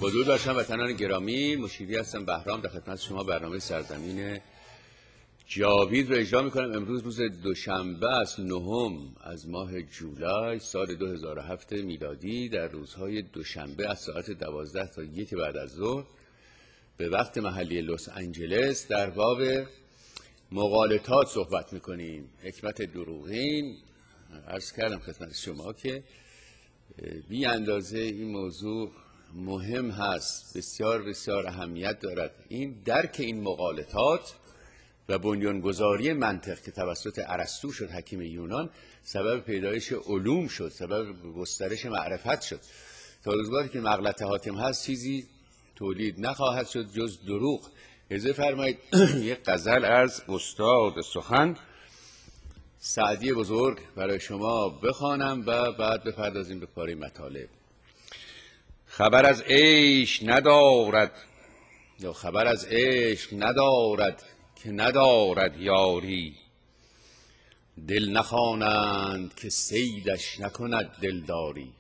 درود بر شما وطنان گرامی، مشیری هستم بهرام، در خدمت شما برنامه سرزمین جاوید رو اجرا میکنم. امروز روز دوشنبه است، 9 از ماه جولای سال 2007 میلادی. در روزهای دوشنبه از ساعت 12 تا 1 بعد از ظهر به وقت محلی لس آنجلس در باب مغالطات صحبت میکنیم. حکمت دروغین. عرض کردم خدمت شما که بی اندازه این موضوع مهم هست، بسیار بسیار اهمیت دارد. این درک این مغالطات و بنیانگذاری منطق که توسط ارسطو شد، حکیم یونان، سبب پیدایش علوم شد، سبب گسترش معرفت شد. تا روزگاری که مغلطه حاکم هست چیزی تولید نخواهد شد جز دروغ. اجازه فرمایید یک غزل از استاد سخن سعدی بزرگ برای شما بخوانم و بعد بپردازیم به پاره مطالب. خبر از عشق ندارد یا خبر از عشق ندارد که ندارد یاری، دل نخوانند که صیدش نکند دلداری.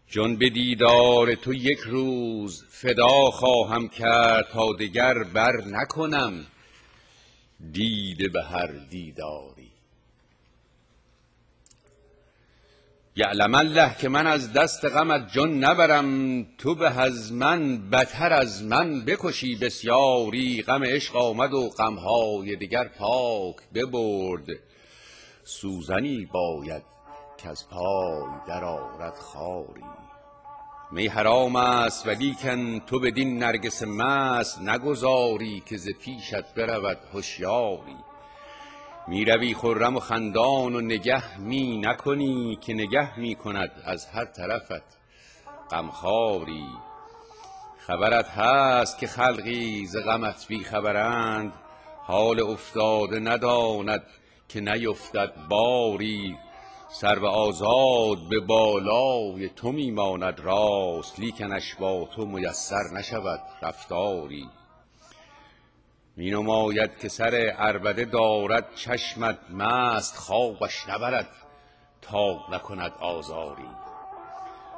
جان به دیدار تو یک روز فدا خواهم کرد، تا دگر بر نکنم دیده به هر دیداری. یعلم الله که من از دست غمت جان نبرم، تو به از من بتر از من بکشی بسیاری. غم عشق آمد و غمهای دیگر پاک ببرد، سوزنی باید که از پای در آرد خاری. می حرام است ولیکن تو بدین نرگس مست، نگذاری که ز پیشت برود هوشیاری. می روی خرم و خندان و نگه می نکنی، که نگه می کند از هر طرفت غمخواری. خبرت هست که خلقی ز غمت بی خبرند، حال افتاده نداند که نیفتد باری. سرو آزاد به بالای تو می ماند راست، لیکنش با تو میسر نشود رفتاری. می نماید که سر عربده دارد چشمت مست، خوابش نبرد تا نکند آزاری.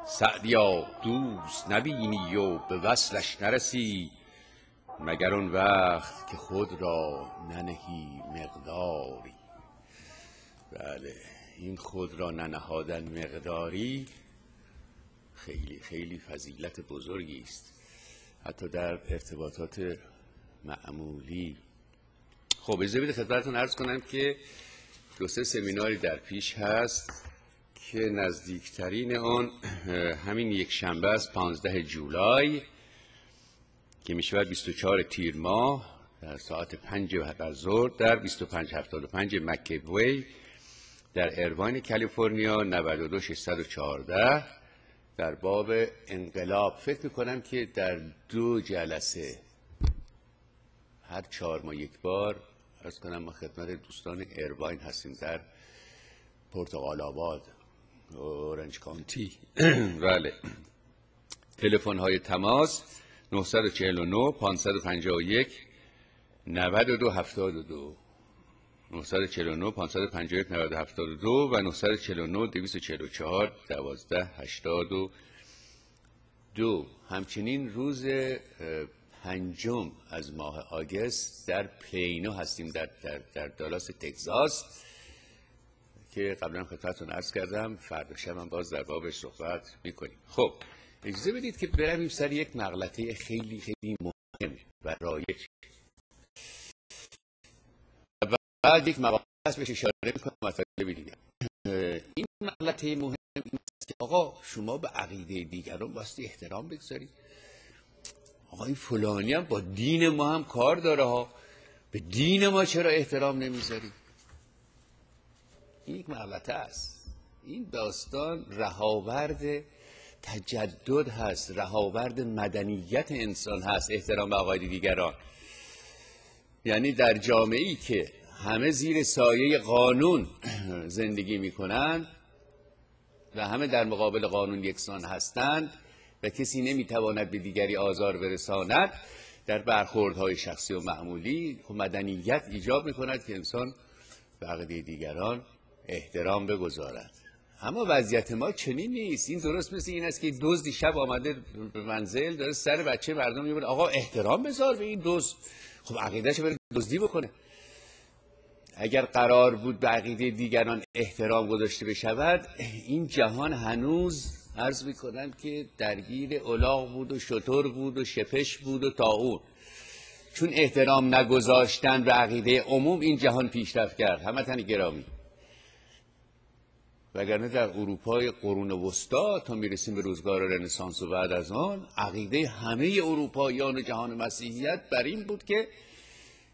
سعدیا دوست نبینی و به وصلش نرسی، مگر اون وقت که خود را ننهی مقداری. بله، این خود را ننهادن مقداری خیلی خیلی فضیلت بزرگی است، حتی در ارتباطات معمولی. خب اجازه بدید خدمتتون عرض کنم که 2-3 سمیناری در پیش هست که نزدیکترین آن همین یک شنبه است، 15 جولای که می شود 24 تیر ماه در ساعت 5 بعد از ظهر در 2575 مک‌وی در ایرواین کالیفرنیا 92614 در باب انقلاب. فکر میکنم که در 2 جلسه هر 4 ماه یک بار عرض کنم ما خدمت دوستان ایرواین هستیم در پرتغال آباد، اورنج کانتی. بله، تلفن های تماس 949 551 9272 949 551 9072 و 949 244 1282. همچنین روز 5 از ماه آگست در پلینو هستیم در دالاس تگزاس که قبلا خدمتتون عرض کردم. فردا شب هم باز در بابش صحبت میکنیم. خب اجازه بدید که برویم سر یک مغلطه خیلی خیلی مهم و رایج. بعد یک مقاله هست بهش اشاره میکنم مطالب دیگر. این مغلطه مهم این است که آقا شما به عقیده دیگران باستی احترام بگذارید. آقای فلانی هم با دین ما هم کار داره ها، به دین ما چرا احترام نمیذاری؟ این یک مغلطه است. این داستان رهاورد تجدد هست، رهاورد مدنیت انسان هست، احترام به عقاید دیگران. یعنی در جامعه‌ای که همه زیر سایه قانون زندگی میکنند و همه در مقابل قانون یکسان هستند و کسی نمیتواند به دیگری آزار برساند، در برخوردهای شخصی و معمولی مدنیت ایجاب میکند که انسان به عقیده دیگران احترام بگذارد. اما وضعیت ما چنین نیست. این درست مثل این است که دزدی شب آمده به منزل داره سر بچه مردم میبره، آقا احترام بذار به این دزد. خب عقیده‌شو بره دزدی بکنه. اگر قرار بود به عقیده دیگران احترام گذاشته بشود، این جهان هنوز عرض میکنم که درگیر الاغ بود و شتر بود و شپش بود و طاعون. چون احترام نگذاشتن به عقیده عموم این جهان پیشرفت کرد. هموطن گرامی، وگرنه در اروپای قرون وسطا تا میرسیم به روزگار رنسانس و بعد از آن، عقیده همه اروپاییان جهان مسیحیت بر این بود که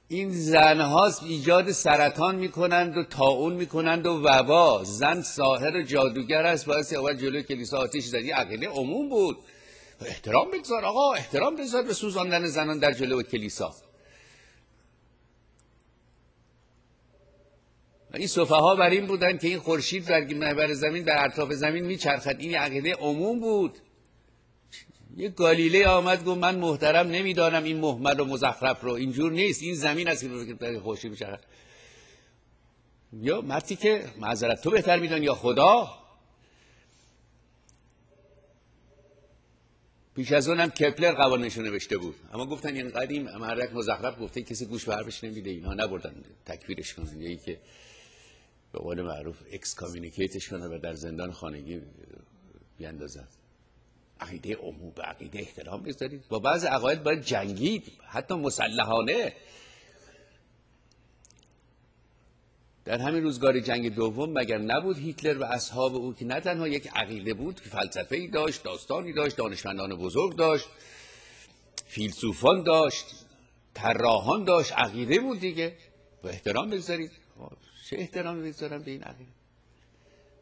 این زنها ایجاد سرطان میکنند و طاعون میکنند و وبا، زن ساحر و جادوگر است، باعث اول جلوی کلیسا آتش زدی. عقیده عموم بود. احترام بگذار آقا، احترام بذار به سوزاندن زنان در جلوی کلیسا. این سفها بر این بودن که این خورشید بر زمین در اطراف زمین میچرخد. این عقیده عموم بود. یک گالیله آمد گفت من محترم نمیدانم این مهمل و مزخرف رو، اینجور نیست، این زمین است که در خورشید میچرخد. یا مردی که معذرت تو بهتر میدانی یا خدا. پیش از اونم کپلر قوانینشو نوشته بود، اما گفتن این قدیم مردک مزخرف گفته کسی گوش به حرفش نمیده، اینها نبردن تکفیرش کنن، یکی که به قول معروف اکس کامیونیکیتش کنه و در زندان خانگی بیاندازن. عقیده عموم به عقیده احترام بذارید. با بعض عقاید باید جنگید، حتی مسلحانه. در همین روزگار جنگ دوم مگر نبود هیتلر و اصحاب او که نه تنها یک عقیده بود که فلسفه‌ای داشت، داستانی داشت، دانشمندان بزرگ داشت، فیلسوفان داشت، طراحان داشت، عقیده بود دیگه. با احترام بگذارید. چه احترامی بگذارم به این عقیده؟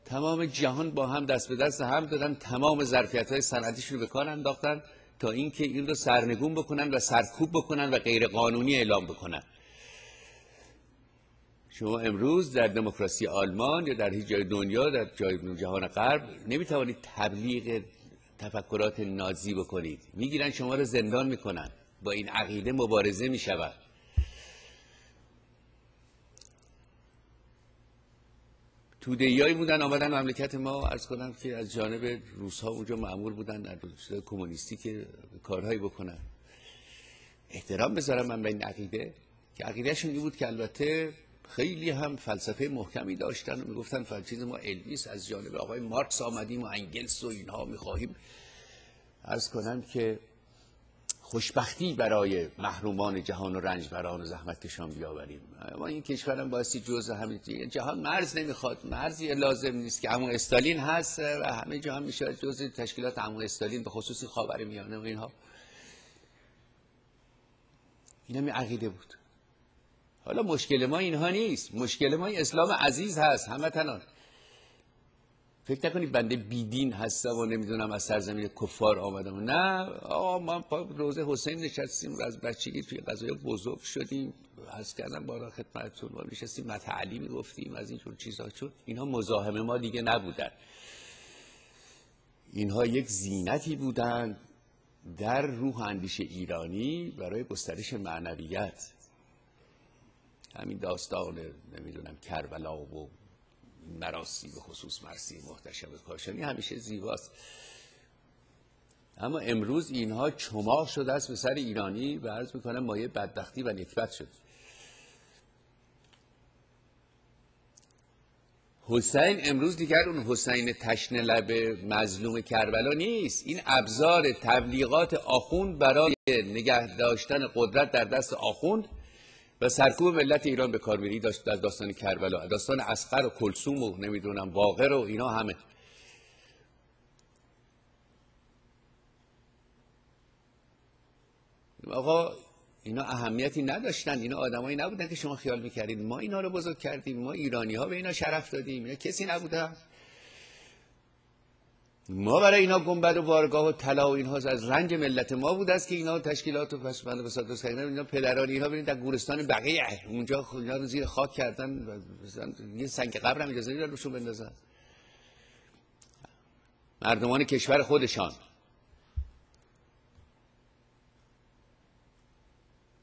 تمام جهان با هم دست به دست هم دادن، تمام ظرفیت‌های صنعتیشون رو به کار انداختن تا اینکه این رو سرنگون بکنن و سرکوب بکنن و غیر قانونی اعلام بکنن. شما امروز در دموکراسی آلمان یا در هیچ جای دنیا، در جای جهان غرب، نمیتوانید تبلیغ تفکرات نازی بکنید. میگیرن شما رو زندان میکنن. با این عقیده مبارزه میشود. توده‌ایایی بودن آمدن مملکت ما، عرض کنم که از جانب روس‌ها اونجا مأمور بودن در روسیه کمونیستی که کارهایی بکنن. احترام بذارم من به این عقیده که عقیدهشون این بود که البته خیلی هم فلسفه محکمی داشتن و میگفتن فرچیز ما علمیست، از جانب آقای مارکس آمدیم و انگلس و اینها میخواهیم عرض کنم که خوشبختی برای محرومان جهان و رنجبران و زحمتکشان بیاوریم. اما این کشورم بایستی جزء همین جهان مرز نمیخواد، مرزی لازم نیست که عمو استالین هست و همه جا هم میشه جزء تشکیلات عمو استالین، به خصوص خاورمیانه و اینها. این هم عقیده بود. حالا مشکل ما اینها نیست، مشکل ما اسلام عزیز هست. هموطنان فکر نکنید بنده بیدین هستم و نمیدونم از سرزمین کفار آمدم. نه آقا، ما روزه حسین نشستیم و از بچگی توی غذای بزرگ شدیم. عرض کردم بارا خدمتتون، ما نشستیم متعلی میگفتیم از اینجور چیزها. چون اینها مزاحم ما دیگه نبودن، اینها یک زینتی بودن در روح اندیشه ایرانی برای گسترش معنویت. همین داستان نمیدونم کربلا و مراسی، به خصوص مرسی محتشم کاشانی، همیشه زیباست. اما امروز اینها چماق شده است به سر ایرانی و عرض میکنم مایه بدبختی و نکبت شد. حسین امروز دیگر اون حسین تشنه لب مظلوم کربلا نیست. این ابزار تبلیغات آخوند برای نگه داشتن قدرت در دست آخوند و سرکوب ملت ایران به کار میری. داشت در داستان کربلا، داستان اصغر و کلثوم و نمیدونم باقر و اینا همه. آقا اینا اهمیتی نداشتن، اینا آدمایی نبودن که شما خیال میکردید ما اینا رو بزرگ کردیم، ما ایرانی ها به اینا شرف دادیم. اینا کسی نبودن. ما برای اینا گنبد و بارگاه و طلا و اینها از رنج ملت ما بود است که اینا تشکیلات و پسبند و بساط کردن. اینا پدران اینا برید در گورستان بقیع اونجا اینا رو زیر خاک کردن و یه سنگ قبر هم اجازه نمیدن روشون بندازن. مردمان کشور خودشان.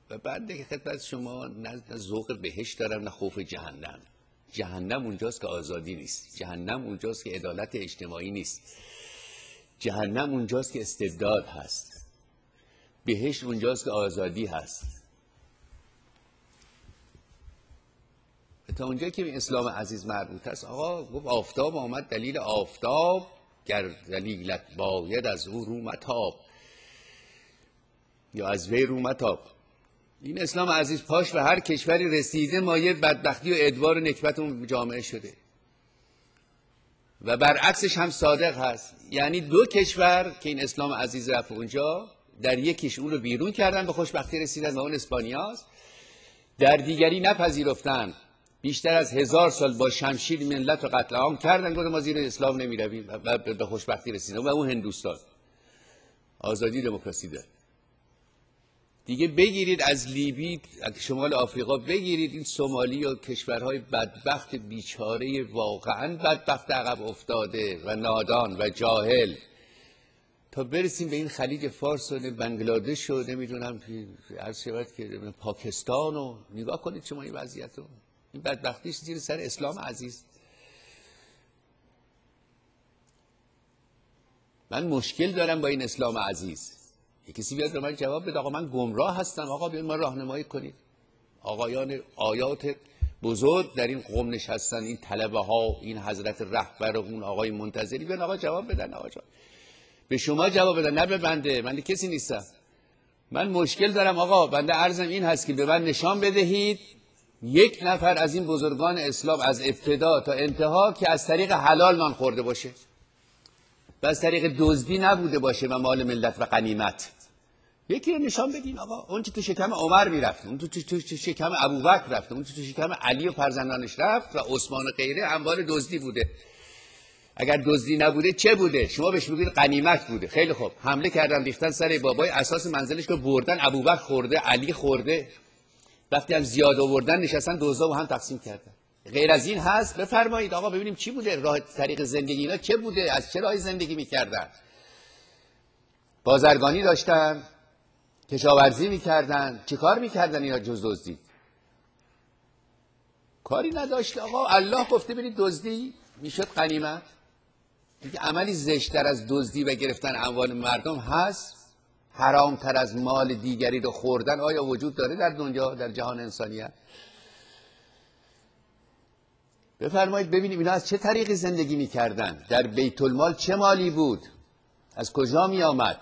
و بعد که خدمت شما نه ذوق بهشت دارم نه خوف جهنم. جهنم اونجاست که آزادی نیست، جهنم اونجاست که عدالت اجتماعی نیست، جهنم اونجاست که استبداد هست، بهشت اونجاست که آزادی هست. تا اونجایی که به اسلام عزیز مربوط است، آقا گفت آفتاب آمد دلیل آفتاب، گر دلیلت باید از او رو متاب، یا از وی رو متاب. این اسلام عزیز پاش به هر کشوری رسیده مایه بدبختی و ادوار و نکبت اون جامعه شده و برعکسش هم صادق هست. یعنی دو کشور که این اسلام عزیز رفت اونجا، در یکیش اون رو بیرون کردن به خوشبختی رسیدن و اون اسپانیاست، در دیگری نپذیرفتن، بیشتر از 1000 سال با شمشیر ملت رو قتل عام کردن، گفتن ما زیر اسلام نمیرویم و به خوشبختی رسیدن. و اون هندوستان آزادی دموکراسی داره دیگه. بگیرید از لیبی، از شمال آفریقا بگیرید، این سومالی و کشورهای بدبخت بیچاره واقعا بدبخت عقب افتاده و نادان و جاهل، تا برسیم به این خلیج فارس و بنگلادش و نمیدونم عرض شود که پاکستان و نگاه کنید شما این وضعیت رو. این بدبختیش زیر سر اسلام عزیز. من مشکل دارم با این اسلام عزیز. یک کسی بیاد به من جواب بده آقا من گمراه هستم، آقا بیاید ما راهنمایی کنید. آقایان آیات بزرگ در این قم نشستن، این طلبه ها، این حضرت رهبر و اون آقای منتظری، بیان آقا جواب بدن. آقا جان به شما جواب بدن، نه به بنده کسی نیستم. من مشکل دارم آقا، بنده عرضم این هست که به من نشان بدهید یک نفر از این بزرگان اسلام از ابتدا تا انتها که از طریق حلال نان خورده باشه و از طریق دزدی نبوده باشه و مال ملت و غنیمت. یکی رو نشان بدین آقا. اون که تو شکم عمر میرفت، اون تو شکم ابوبکر رفت، اون تو شکم علی و فرزندانش رفت و عثمان و غیره اموال دزدی بوده. اگر دزدی نبوده چه بوده؟ شما بهش میگید غنیمت بوده. خیلی خوب، حمله کردن ریختن سر بابای اساس منزلش که بردن، ابوبکر خورده، علی خورده، وقتی هم زیاد آوردن نشستن دزدا و هم تقسیم کردن. غیر از این هست؟ بفرمایید آقا ببینیم چی بوده، راه طریق زندگی اینا چه بوده، از چه راهی زندگی میکردن؟ بازرگانی داشتن، کشاورزی میکردن، چی کار میکردن اینا جز دزدی؟ کاری نداشت آقا. الله گفته برید دزدی میشد غنیمت. دیگه عملی زشتر از دزدی و گرفتن اموال مردم هست؟ حرامتر از مال دیگری رو خوردن آیا وجود داره در دنیا، در جهان انسانیت؟ بفرمایید ببینیم اینا از چه طریقی زندگی میکردن؟ در بیت المال چه مالی بود؟ از کجا می آمد؟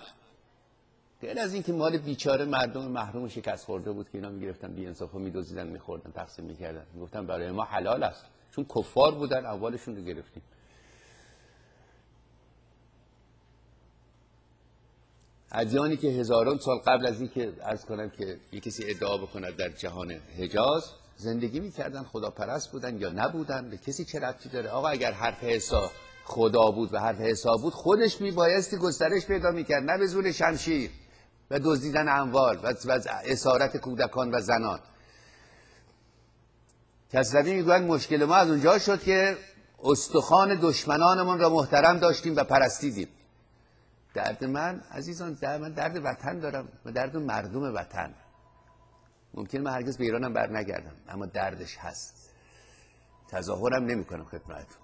غیر از این که مال بیچاره مردم محروم شکست خورده بود که اینا میگرفتن بی انصافا میدزدیدن، میخوردن، تقسیم میکردن، میگفتن برای ما حلال است، چون کفار بودن اموالشون رو گرفتیم. ادیانی که هزاران سال قبل از این که عرض کنم که یک کسی ادعا بکند در جهان حجاز زندگی میکردن، خداپرست بودن یا نبودن، به کسی چه ربطی داره؟ آقا اگر حرف عیسی خدا بود و حرف عیسی بود خودش میبایستی گسترش پیدا میکرد، نه به زور شمشیر و دزدیدن اموال و اسارت کودکان و زنان. کسروی میگوید مشکل ما از اونجا شد که استخوان دشمنانمون را محترم داشتیم و پرستیدیم. درد من عزیزان، من درد وطن دارم و درد مردم وطن. ممکنه من هرگز به ایرانم بر نگردم، اما دردش هست. تظاهرم نمی کنم خدمتتون.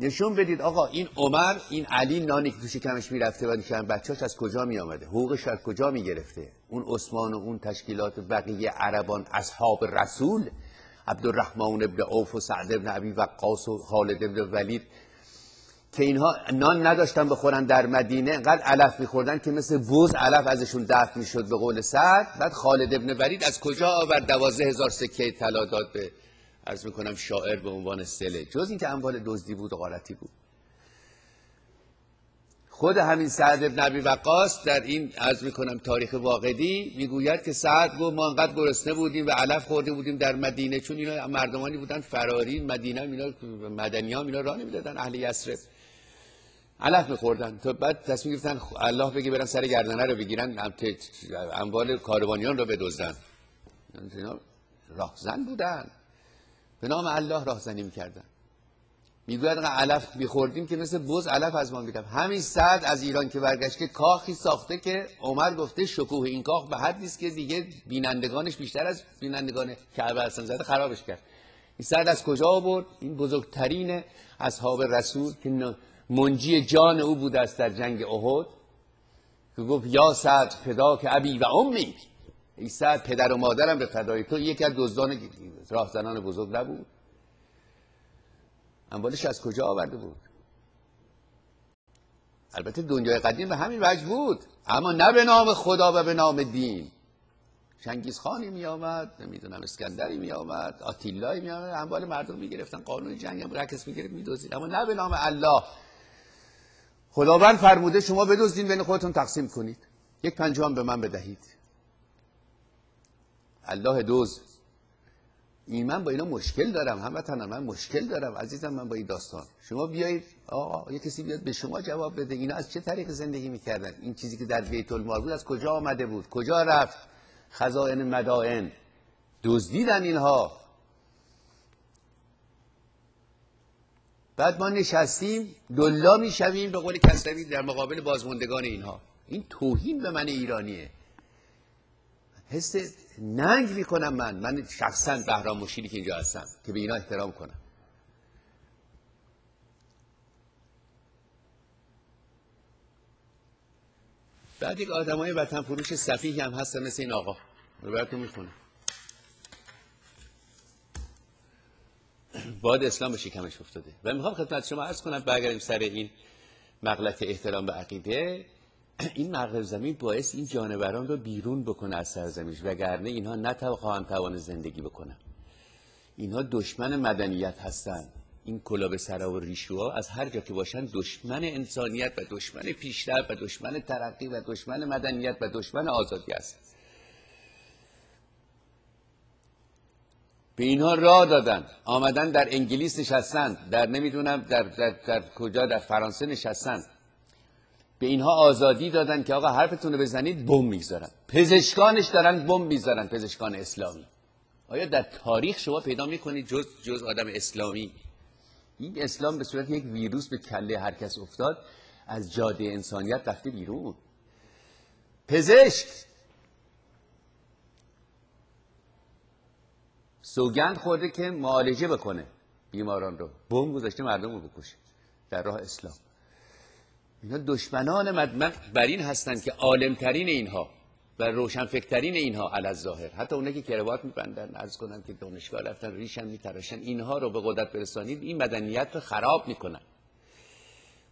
نشون بدید آقا این عمر، این علی نانی که تو شکمش میرفته و نشان بچه‌اش از کجا می آمده، حقوقش از کجا می گرفته؟ اون عثمان و اون تشکیلات بقیه عربان اصحاب رسول، عبدالرحمن ابن عوف و سعد ابن ابی وقاص و خالد ابن ولید، که اینها نان نداشتن بخورن در مدینه، انقدر علف میخوردن که مثل بز علف ازشون دفع میشد به قول سعد. بعد خالد ابن ولید از کجا آورد 12,000 سکه طلا داد به عرض میکنم شاعر به عنوان صله؟ جز این که اموال دزدی بود و غارتی بود. خود همین سعد ابن ابی وقاص در این عرض میکنم تاریخ واقعی میگوید که سعد گفت ما انقدر گرسنه بودیم و علف خورده بودیم در مدینه، چون اینا مردمانی بودن فراری مدینه، اینا مدنیان اینا راه نمیدادن، اهل یثرب علف میخوردن. تا بعد تصمیم گرفتن الله بگه برن سر گردنه رو بگیرن، اموال کاروانیان رو بدزدن. اینا راهزن بودن، به نام الله راهزنی میکردن. میگوید علف میخوردیم که مثل بز علف از ما میرفت. همین سعد از ایران که برگشته کاخی ساخته که عمر گفته شکوه این کاخ به حدی است که دیگه بینندگانش بیشتر از بینندگان کعبه هستن، زده خرابش کرد. این سعد از کجا آورد؟ این بزرگترین اصحاب رسول که منجی جان او بوده است در جنگ احد، که گفت یا سعد فداک ابی و امی، این سعد پدر و مادرم به فدای تو. یکی از دزدان راهزنان بزرگ نبود؟ اموالش از کجا آورده بود؟ البته دنیای قدیم به همین وجه بود، اما نه به نام خدا و به نام دین. چنگیز خانی می آمد، نمیدونم اسکندری می آمد، آتیلایی می آمد، اموال مردم می گرفتن، قانون جنگ هم رکس می گرفت، می دزدید، اما نه به نام الله. خداوند فرموده شما بدزدین بین خودتون تقسیم کنید، 1/5 به من بدهید. الله دزد. این من با اینا مشکل دارم، هموطنان من مشکل دارم عزیزم. من با این داستان شما بیایید آقا یه کسی بیاد به شما جواب بده اینا از چه طریق زندگی میکردن؟ این چیزی که در بیت المال بود از کجا آمده بود؟ کجا رفت؟ خزائن مدائن دزدیدن اینها. بعد ما نشستیم دلا میشویم به قول کسروی در مقابل بازماندگان اینها. این توهین به من ایرانیه. حس ننگ میکنم من شخصا بهرام مشیری که اینجا هستم که به اینا احترام کنم. بعد یک آدمای وطن فروش سفیحی هم هستن مثل این آقا رو براتون میخونم. باد اسلام به شکمش افتاده و میخوام خدمت شما عرض کنم برگردیم سر این مغلطه احترام به عقیده. این مغرب زمین باعث این جانوران رو بیرون بکنه از سرزمینش، وگرنه اینها نخواهند توان زندگی بکنن. اینها دشمن مدنیت هستن. این کلاه به سرا و ریشوها از هر جا که باشن دشمن انسانیت و دشمن پیشرفت و دشمن ترقی و دشمن مدنیت و دشمن آزادی است. به اینها راه دادن، آمدن در انگلیس نشستن، در نمیدونم در کجا، در فرانسه نشستن، به اینها آزادی دادن که آقا حرفتون رو بزنید بمب میذارن. پزشکانش دارن بمب میذارن، پزشکان اسلامی. آیا در تاریخ شما پیدا میکنید جز آدم اسلامی؟ این اسلام به صورت یک ویروس به کله هر کس افتاد، از جاده انسانیت رفته بیرون. پزشک سوگند خورده که معالجه بکنه بیماران رو، بمب گذاشته مردم رو بکشه در راه اسلام. اینا دشمنان من بر این هستند که عالمترین اینها و روشنفکرترین اینها علی الظاهر، حتی اونایی که کراوات می‌بندن، عرض کنن که دانشگاه رفتن ریشم میتراشن، اینها رو به قدرت برسانید این مدنیت رو خراب میکنن،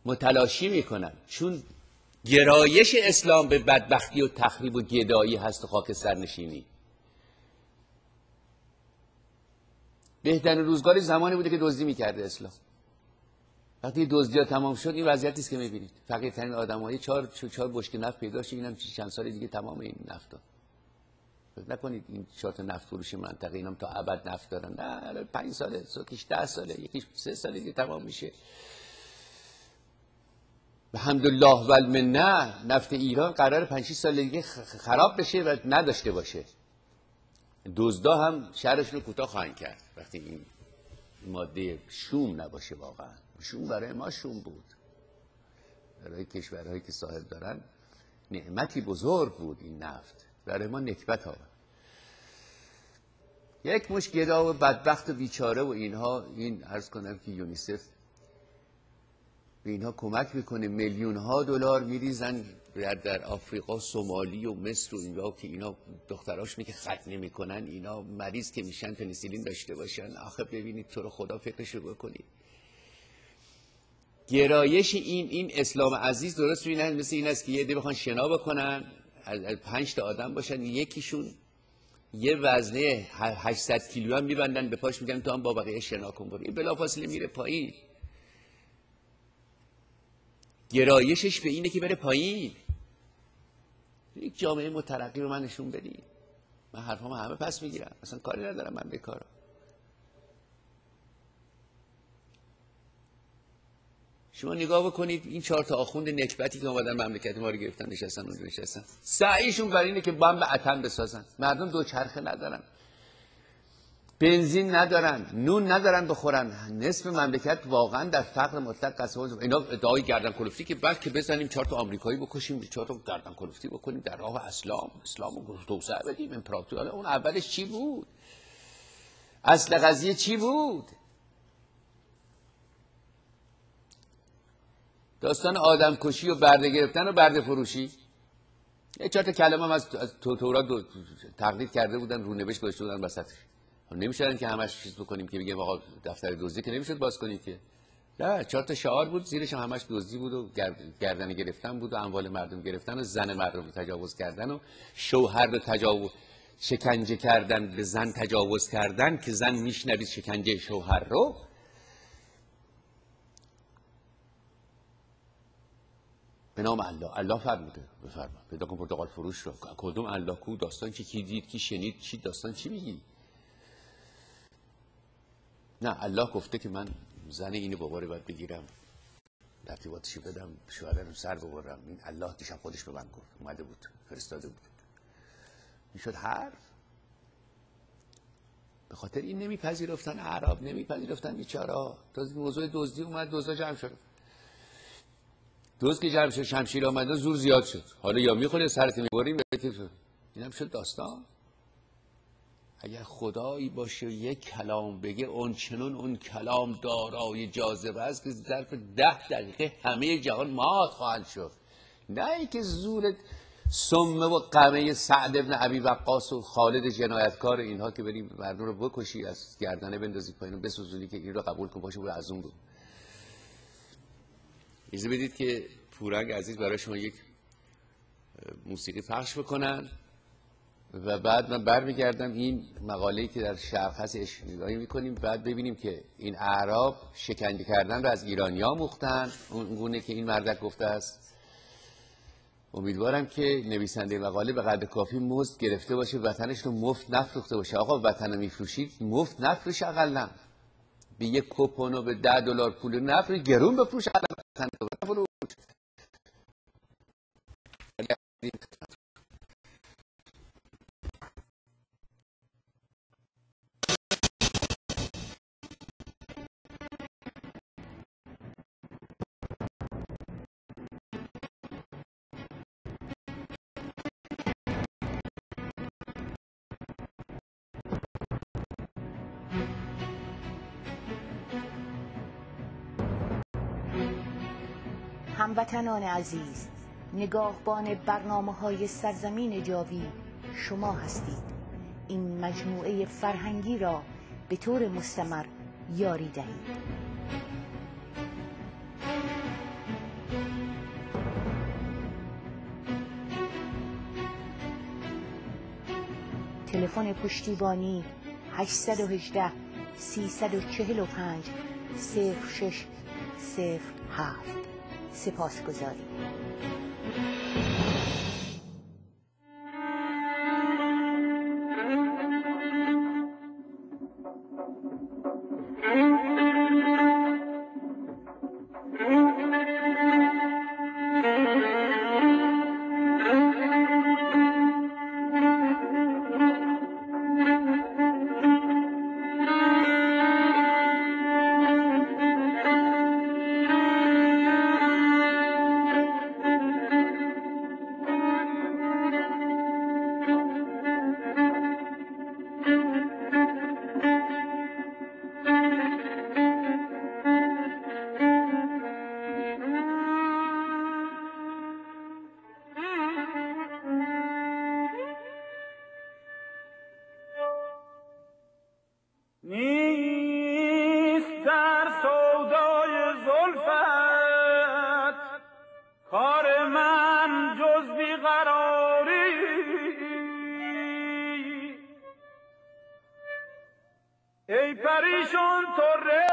متلاشی میکنن. چون گرایش اسلام به بدبختی و تخریب و گدایی هست و خاک سرنشینی. بهترین روزگاری زمانی بوده که دزدی میکرده اسلام. وقتی دزدی‌ها تمام شد این وضعیتی است که می‌بینید. فقیرترین آدم‌ها چهار بشکه نفت پیدا شد، اینم چند سال دیگه تمام این نفتا. فکر نکنید این 4 تا نفت فروش منطقه اینم تا ابد نفت دارن. نه 5 ساله، یکیش 10 ساله، یکیش 3 سال دیگه تمام میشه. الحمدلله و المنه نفت ایران قرار 5 6 سال دیگه خراب بشه و نداشته باشه. دزدا هم شهرشون رو کوتاه خواهند کرد وقتی این ماده شوم نباشه. واقعا شوم برای ما شوم بود، برای کشورهایی که ساحل دارن نعمتی بزرگ بود. این نفت برای ما نکبت آورد. یک مش گدا و بدبخت و بیچاره و اینها، این عرض کنم که یونیسف به اینها کمک میکنه، میلیون ها دلار میریزن در آفریقا، سومالی و مصر و اینجا که اینا دختراشونی که ختنه میکنن، اینا مریض که میشن پنیسیلین داشته باشن. آخه ببینید تو رو خدا فکرشو بکنید. گرایش این اسلام عزیز درست میبینن مثل این است که یه عده بخوان شنا بکنن، از 5 تا آدم باشن، یکیشون یه وزنه 800 کیلو هم میبندن به پاش، میگن تو هم با بقیه شنا کن برو. این بلافاصله میره پایین. گرایشش به اینه که بره پایین. یک جامعه مترقی رو من نشون بدید. من حرفامو همه پس میگیرم، اصلا کاری ندارم من بیکارم. شما نگاه بکنید این 4 تا آخوند نکبتی که اومدن مملکت ما رو گرفتن، نشستن اونجا نشستن، سعیشون بر اینه که بمب اتم بسازن. مردم دوچرخه ندارن. بنزین ندارن، نون ندارن بخورن، نصف مملکت واقعا در فقر مطلق قسم. اینا ادعای گردن کلفتی که بلکه بزنیم 4 تا آمریکایی بکشیم، 4 تا گردن کلفتی بکنیم در راه اسلام رو توسعه بدیم، امپراتوری. اون اولش چی بود؟ اصل قضیه چی بود؟ داستان آدم کشی و برده گرفتن و برده فروشی. یه 4 تا کلمه هم از تورات تقلید کرده بودن، رونوشت گذاشته بودن وسطش. نمیشدن که همش چیز بکنیم که بگیم آقا دفتر دزدی که نمیشد باز کنیم که. نه، 4 تا شعار بود، زیرش هم همش دزدی بود و گردن گرفتن بود و اموال مردم گرفتن و زن مردم رو تجاوز کردن و شوهر رو تجاوز شکنجه کردن، به زن تجاوز کردن که زن میشنوید شکنجه شوهر رو. به نام الله فرموده بفرما پیدا کن پرتقال فروش رو. کدوم الله کو؟ داستان کی دید، کی شنید، چی داستان چی میگی؟ نه، الله گفته که من زن اینو بابا رو باید بگیرم، ترتیباتشو بدم، شوهرم سر ببرم. این الله دیشب خودش به من گفت، اومده بود، فرستاده بود. میشد حرف. به خاطر این نمیپذیرفتن اعراب، نمیپذیرفتن بیچارا. تا موضوع دزدی اومد، دزدا جمع شد. دزد که جمع شد، شمشیر آمد و زور زیاد شد. حالا یا میخوره سرت میبریم، اینم شد داستان. اگر خدایی باشه یک کلام بگه، اون چنون اون کلام دارای جاذبه است که ظرف 10 دقیقه همه جهان مات خواهند شد. نه اینکه زور سمه و قمه سعد ابن ابی وقاص و خالد جنایتکار اینها که بریم مردم رو بکشی، از گردنه بندازی پایین و بسوزونی که این رو قبول کن باشه، از اون بود. اجازه بدید که پورنگ عزیز برای شما یک موسیقی پخش بکنن و بعد من برمیگردم این مقاله‌ای که در شرق هست نگاهی میکنیم، بعد ببینیم که این اعراب شکنجه کردن رو از ایرانی‌ها مختن، اون گونه که این مردک گفته است. امیدوارم که نویسنده مقاله به قدر کافی مزد گرفته باشه، وطنش رو مفت نفروخته باشه. آقا وطن رو میفروشید مفت نفروش، اقلا به یک کوپن و به $10 پول نفروش، گرون بفروش. وطن رو بفروش. هموطنان عزیز، نگاهبان برنامه‌های سرزمین جاوید شما هستید. این مجموعه فرهنگی را به طور مستمر یاری دهید. تلفن پشتیبانی 818 345 0607. سپاسگزاریم. ای پریشان طره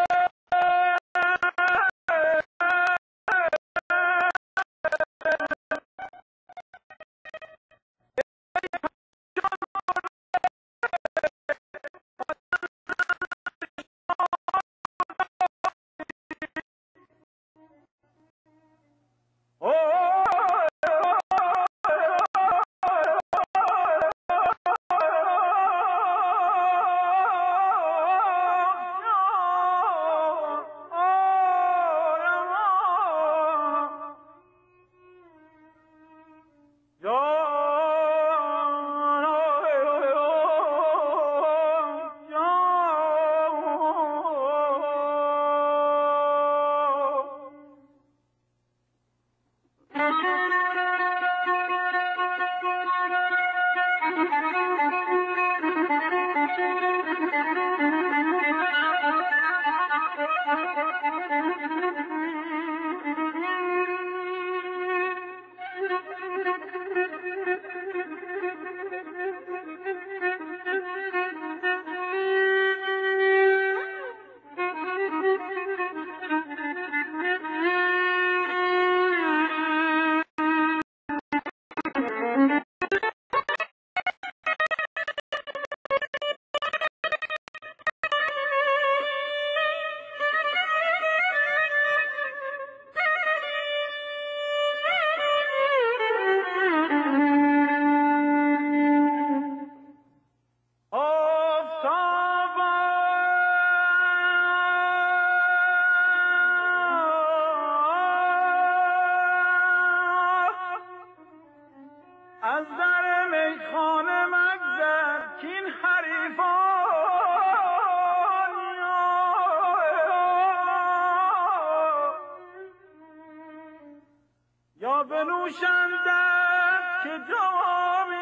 بنوشندت که جامی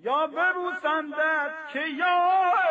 یا ببوسندت که یاری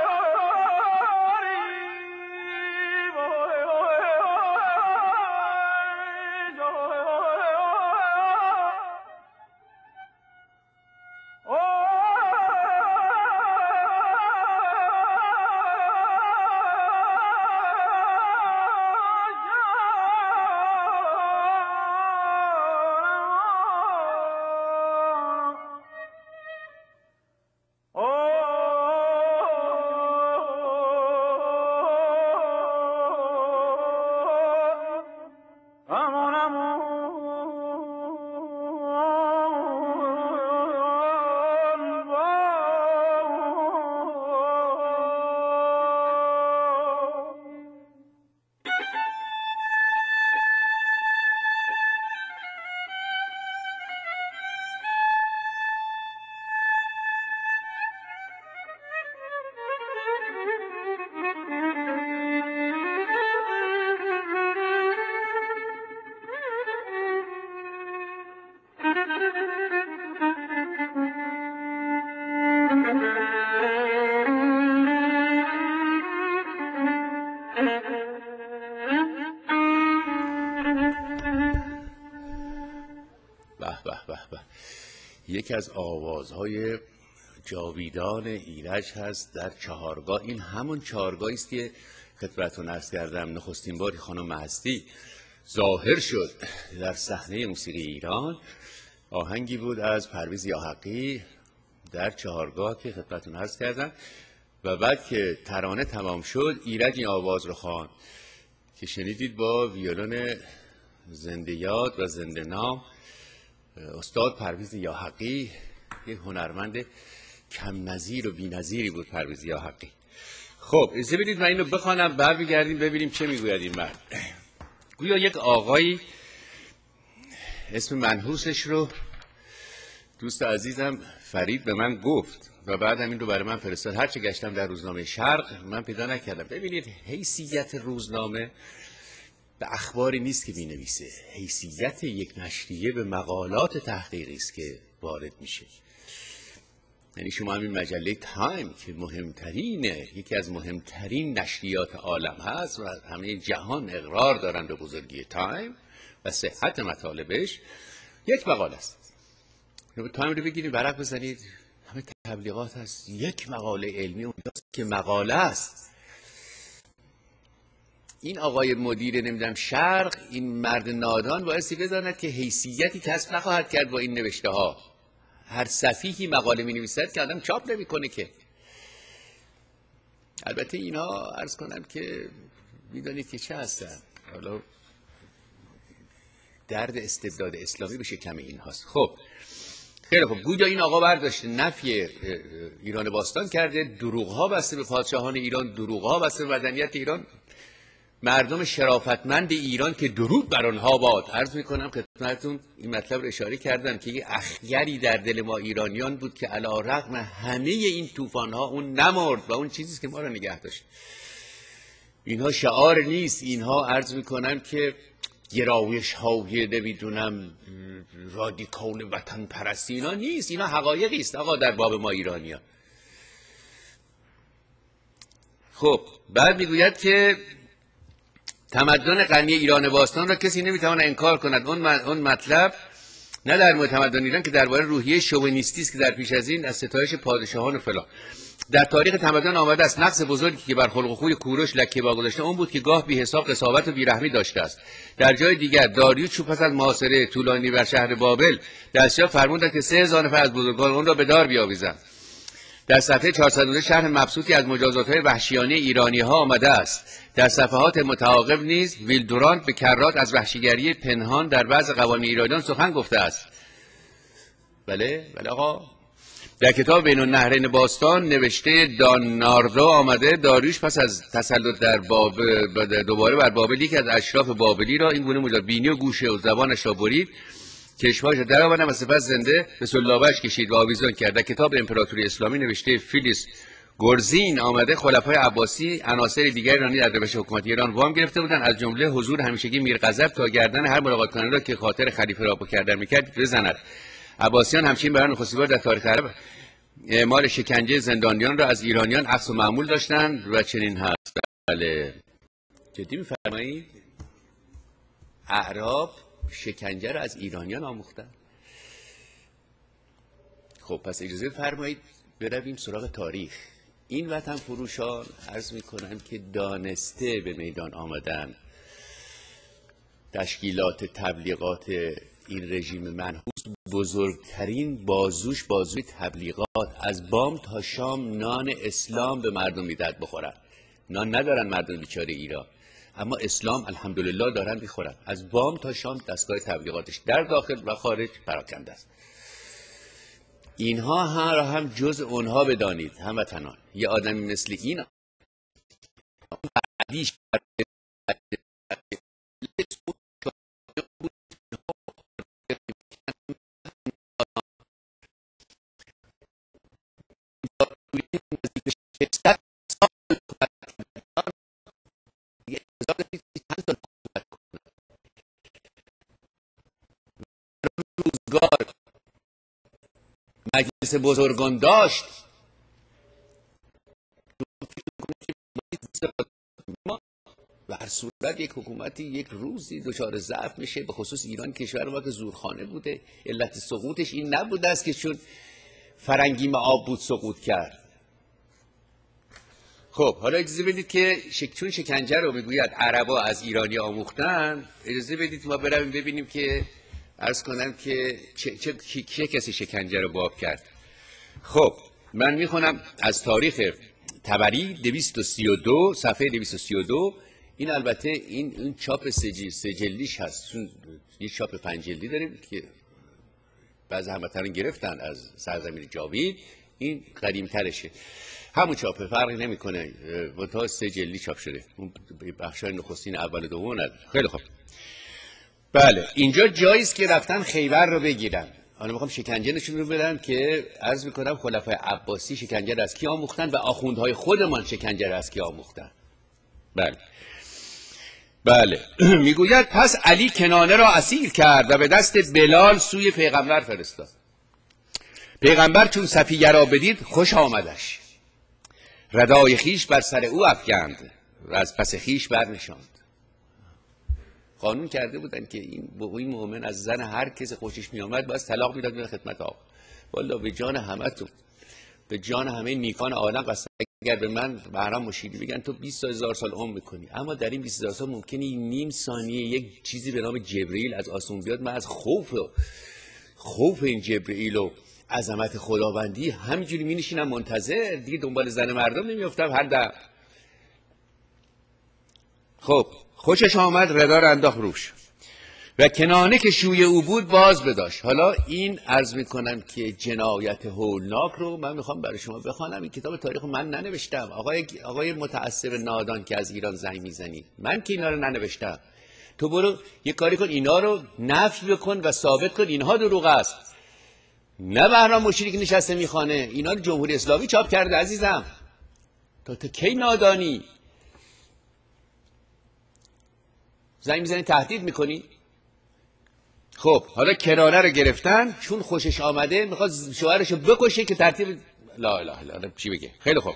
یکی از آوازهای جاویدان ایرج هست در چهارگاه. این همون چهارگاهی است که خدمتتون عرض کردم نخستین باری خانم هستی ظاهر شد در صحنه موسیقی ایران. آهنگی بود از پرویز یاحقی در چهارگاه که خدمتتون عرض کردم و بعد که ترانه تمام شد ایرج این آواز رو خواند که شنیدید با ویولون زنده یاد و زنده نام استاد پرویز یاحقی. یک هنرمند کم نظیر و بی نظیری بود پرویز یاحقی. خب اجازه بدید من اینو بخوانم برمیگردیم ببینیم چه میگوید این مرد. گویا یک آقایی اسم منحوسش رو دوست عزیزم فرید به من گفت و بعدم این رو برای من فرستاد. هرچه گشتم در روزنامه شرق من پیدا نکردم. ببینید حیثیت روزنامه به اخباری نیست که بینویسه، حیثیت یک نشریه به مقالات تحقیقی است که وارد میشه. یعنی شما همین مجله تایم که مهمترینه، یکی از مهمترین نشریات عالم هست و همه جهان اقرار دارن به بزرگی تایم و صحت مطالبش، یک مقاله است. تایم رو بگیرید ورق بزنید همه تبلیغات هست، یک مقاله علمی اونجاست که مقاله است. این آقای مدیر نمیدونم شرق، این مرد نادان بایستی بداند که حیثیتی کسب نخواهد کرد با این نوشته ها. هر سفیهی مقاله می نویسد که آدم چاپ نمی کنه که. البته اینا عرض کنم که میدانید که چه هستن، حالا درد استبداد اسلامی به شکم این هاست. خب خیلی خب، گویا این آقا برداشته نفی ایران باستان کرده، دروغ ها بسته به پادشاهان ایران، دروغ ها بسته به مدنیت ایران، مردم شرافتمند ایران که درود بر آنها باد. عرض میکنم خدمتتون این مطلب رو اشاره کردم که یه اخگری در دل ما ایرانیان بود که علی رغم همه این طوفان ها اون نمرد و اون چیزی که ما رو نگه داشت. اینها شعار نیست، اینها عرض میکنم که گرایش های نمیدونم رادیکال وطن پرستی اینا نیست، اینا حقایقی است آقا در باب ما ایرانیان. خب بعد میگوید که تمدن غنی ایران باستان را کسی نمیتواند انکار کند. اون مطلب نه در مورد تمدن ایران که درباره روحیه شوونیستی است که در پیش از این از ستایش پادشاهان و فلان. در تاریخ تمدن آمده است نقص بزرگی که بر خلق و خوی کوروش لکه واگذاشته اون بود که گاه بی حساب قساوت و بیرحمی داشته است. در جای دیگر داریوش چون پس از محاصره طولانی بر شهر بابل دستیار فرمودند که 3000 نفر از بزرگان اون را به دار بیاویزند. در صفحه 402 شرح مبسوطی از مجازات‌های وحشیانه ایرانی‌ها آمده است. در صفحات متعاقب نیز ویلدوراند به کرات از وحشیگری پنهان در بعض قوانین ایرانیان سخن گفته است. بله آقا. در کتاب بین النهرین باستان نوشته داناردو آمده داریوش پس از تسلط در دوباره بر بابل یکی از اشراف بابلی را این گونه مجاز بینی و گوشه و زبانش را برید، چشمهایش را درآورد و سپس زنده به سلابه‌اش کشید و آویزان کرد. در کتاب امپراتوری اسلامی نوشته فیلیس گرزین آمده خلفای عباسی عناصر دیگر ایرانی در روش حکومتی ایران وام گرفته بودند، از جمله حضور همیشگی میرغضب تا گردن هر ملاقات کننده را که خاطر خلیفه را کردن میکرد بزند. عباسیان همچنین برای نخستین بار در تاریخ عرب اعمال شکنجه زندانیان را از ایرانیان اخذ و معمول داشتند و چنین هست. بله جدی میفرمایید؟ اعراب شکنجه را از ایرانیان آموختند. خب پس اجازه فرمایید برویم سراغ تاریخ. این وطن فروشان عرض میکنند که دانسته به میدان آمدن، تشکیلات تبلیغات این رژیم منحوس بزرگترین بازوش بازوی تبلیغات، از بام تا شام نان اسلام به مردم میدهد بخورن. نان ندارن مردم بیچاره ایران، اما اسلام الحمدلله دارن میخورن. از بام تا شام دستگاه تبلیغاتش در داخل و خارج پراکنده است. اینها را هم جز اونها بدانید هموطنان. یه آدمی مثل این مجلس بزرگان داشت. و هر صورت یک حکومتی یک روزی دچار ضعف میشه، به خصوص ایران کشور ما که زورخانه بوده. علت سقوطش این نبوده است که چون فرنگی آب بود سقوط کرد. خب حالا اجازه بدید که چون شکنجه رو میگوید عربا از ایرانی آموختن، اجازه بدید ما برویم ببینیم که عرض کنم که چه کسی شکنجه رو باب کرد. خب من میخونم از تاریخ طبری 232 صفحه 232. این البته این چاپ سجلیش هست، چون یه چاپ 5 جلدی داریم که بعضی هموطنان گرفتن از سرزمین جاوید. این قدیم ترشه، همون چاپه، فرقی نمیکنه، منتها 3 جلدی چاپ شده. اون بخشای نخستین اول و دوم نداره. خیلی خوب. بله اینجا جایی است که رفتن خیبر رو بگیرن. حالا میخوام شکنجه نشون رو بدم که عرض میکنم خلفای عباسی شکنجه رو از کی آموختن و آخوندهای خودمان شکنجه رو از کی آموختن. بله میگوید پس علی کنانه را اسیر کرد و به دست بلال سوی پیغمبر فرستاد. پیغمبر چون صفیه را بدید خوش آمدش، ردای خیش بر سر او افکند و از پس خیش برنشاند. قانون کرده بودن که این مؤمن از زن هر کسی خوشش می آمد باید طلاق میداد به خدمت آقا. والا به جان همتون، به جان همه نیکان عالم قسم، اگر به من بهرام مشیری بگن تو 20,000 سال عمر میکنی، اما در این 20,000 سال ممکنه نیم ثانیه یک چیزی به نام جبرئیل از آسمون بیاد، من از خوف این جبرئیل و عظمت خداوندی همینجوری می نشینم منتظر، دیگه دنبال زن مردم نمیافتم هر دم. خب خوشش آمد، ردا را انداخت روش و کنانه که شوی او بود باز بداشت. حالا این عرض میکنم که جنایت هولناک رو من میخوام برای شما بخوانم. این کتاب تاریخ من ننوشتم، آقای متعصب نادان که از ایران زنگ میزنی، من که اینا رو ننوشتم. تو برو یک کاری کن، اینا رو نفی بکن و ثابت کن اینها دروغ است. نه بهرام مشیری که نشسته میخوانه، اینا رو جمهوری اسلامی چاپ کرده عزیزم. تا کی نادانی؟ زنگ میزنی تهدید میکنی؟ خب حالا کنانه رو گرفتن، چون خوشش آمده میخواد شوهرشو بکشه که ترتیب لا اله الا الله چی بگه. خیلی خوب.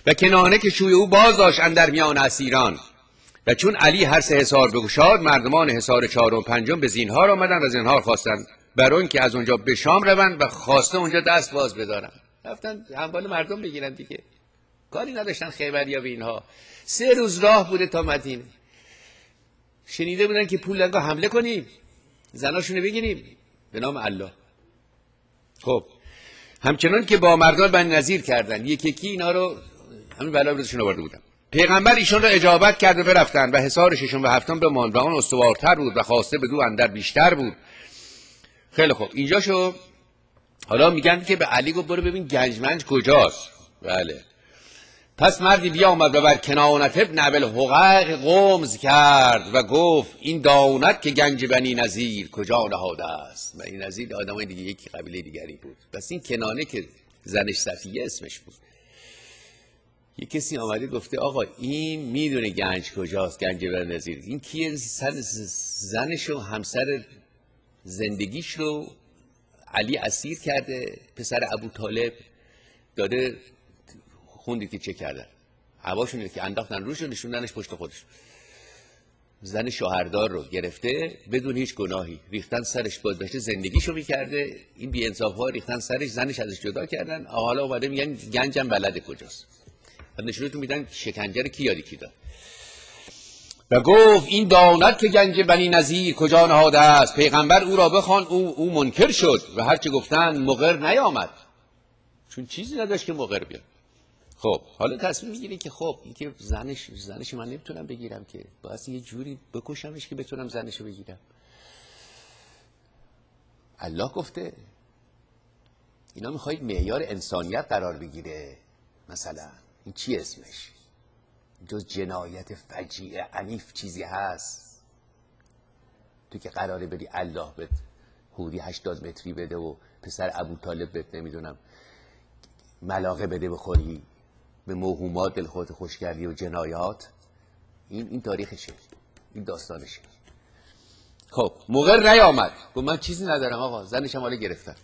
و کنانه که شوی او باز داشت اندر میان اسیران، و چون علی هر 3 حصار بگشاد، مردمان حصار 4 و 5 به زینهار آمدند و زینهار خواستند بر آن که از اونجا به شام روند و خواسته اونجا دست باز بدارن. رفتن اموال مردم بگیرن دیگه، کاری نداشتن خیبریا به اینها. 3 روز راه بوده تا مدینه. شنیده بودن که پول لنگا حمله کنیم، زناشونو بگیریم به نام الله. خب همچنان که با مردان بنی نظیر کردن، یکی اینا رو همین بلا روزشون آورده بودن. پیغمبر ایشون را اجابت کرد و برفتن و حصار 6 و 7 بماند و آن استوارتر بود و خواسته بدو اندر بیشتر بود. خیلی خوب اینجا شو. حالا میگن که به علی گفت برو ببین گنجمنج کجاست. بله. پس مردی بیامد و بر کنانت ابن ابوالحقیق غمز کرد و گفت این داند که گنج بنی نظیر کجا نهاده است. بنی نظیر آدمای دیگه، یکی قبیله دیگری بود. پس این کنانه که زنش صفیه اسمش بود. یه کسی آمده گفته آقا این میدونه گنج کجاست، گنج بنظیر، این کیه؟ زنش و همسر زندگیش رو علی اسیر کرده، پسر ابو طالب داده. خوندید که چه کردن؟ هواشون که انداختن روش و نشوندنش پشت خودش. زن شوهردار رو گرفته بدون هیچ گناهی، ریختن سرش، بازداشت زندگیشو میکرده، این بی انصاف ها ریختن سرش، زنش ازش جدا کردن. حالا اومده میگن گنجم بلده کجاست. بعد نشونتون میدن شکنجه رو کی یادی کی داد. و گفت این داند که گنج بنی نظیر کجا نهاده است. پیغمبر او را بخوان، او منکر شد و هرچه گفتن مقر نیامد، چون چیزی نداشت که مقر بیاد. خب حالا تصمیم میگیری که خب این که زنش من نمیتونم بگیرم که، باید یه جوری بکشمش که بتونم زنشو بگیرم. الله گفته اینا میخواید معیار انسانیت قرار بگیره. مثلا این چی اسمش؟ جز جنایت فجیع عنیف چیزی هست؟ تو که قراره بری الله بهت حوری 80 متری بده و پسر ابو طالب بهت نمیدونم ملاقه بده بخوری، به موهومات دل خودت خوش کردی و جنایات. این تاریخشه، این داستانشه. خب مقر نیامد، گفت من چیزی ندارم آقا، زنشم حالا گرفتن.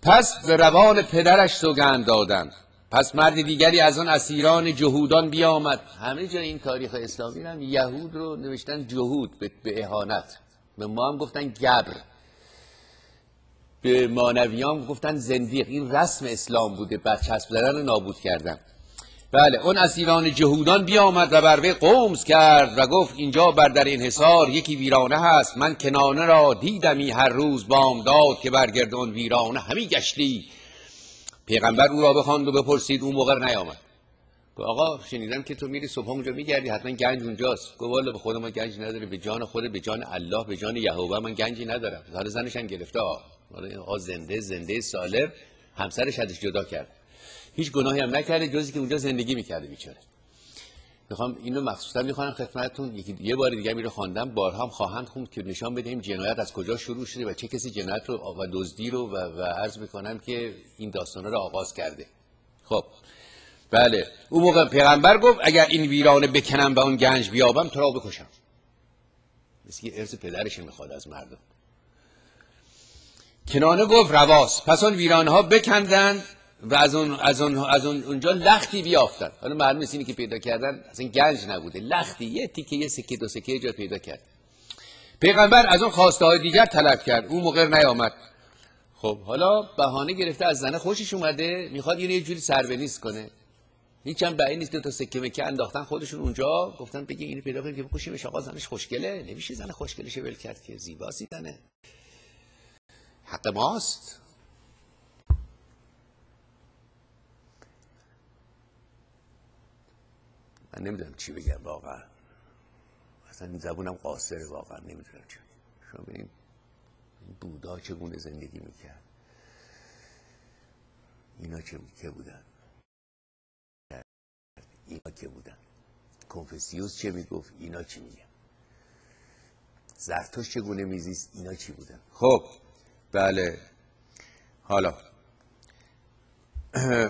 پس به روان پدرش سوگند دادند. پس مرد دیگری از آن اسیران جهودان بیامد. همه جای این تاریخ اسلامی هم یهود رو نوشتن جهود، به اهانت. به ما هم گفتن گبر، به مانویان گفتن زندیق. این رسم اسلام بوده، برچسب زدن و نابود کردن. بله، اون اسیران جهودان بیامد و بر وی قمص کرد و گفت اینجا بر در این حصار یکی ویرانه هست. من کنانه را دیدمی هر روز بامداد که برگرد اون ویرانه همی گشتی. پیغمبر او را بخواند و بپرسید، او مقر نیامد. گفت آقا شنیدم که تو میری صبح اونجا میگردی، حتما گنج اونجاست. گفت والا به خود ما گنج نداره، به جان خود، به جان الله، به جان یهوه من گنجی ندارم. حالا زنش هم گرفته، آقا زنده سالم، همسرش ازش جدا کرد، هیچ گناهی هم نکرده جزی که اونجا زندگی میکرده بیچاره. میخوام اینو مخصوصا میخوام خدمتتون یه بار دیگه میره خواندم، بارها هم خواهند خوند که نشان بدیم جنایت از کجا شروع شده و چه کسی جنایت رو و دزدی رو و عرض میکنم که این داستانا رو آغاز کرده. خب بله، اون موقع پیغمبر گفت اگر این ویرانه بکنم و اون گنج بیابم تو را بکشم. مثل که ارث پدرش میخواد از مردم. کنانه گفت رواست. پس اون ویرانه ها بکندند و از اونجا لختی بیافتند. حالا معلوم نیست اینی که پیدا کردن اصلا گنج نبوده، لختی، یه تیکه، یه سکه، دو سکه جا پیدا کرد. پیغمبر از اون خواسته های دیگر طلب کرد، او مقر نیامد. خب حالا بهانه گرفته از زنه خوشش اومده، میخواد اینو یه جوری سربنیست کنه. هیچ هم بعید نیست دو تا سکه مکه انداختن خودشون اونجا، گفتن بگی اینو پیدا کنیم که بکشیمش. آقا زنش خوشگله، نمیشه زن خوشگلش ول کرد که، زیباست زنه، حق ماست. من نمیدونم چی بگم واقعا، اصلا این زبونم قاصره واقعا، نمیدونم چی. شما ببینید بودا چگونه زندگی میکرد، اینا چه بودن، اینا که بودن، کنفوسیوس چه میگفت، اینا چی میگن، زرتشت چگونه میزیست، اینا چی بودن. خب بله، حالا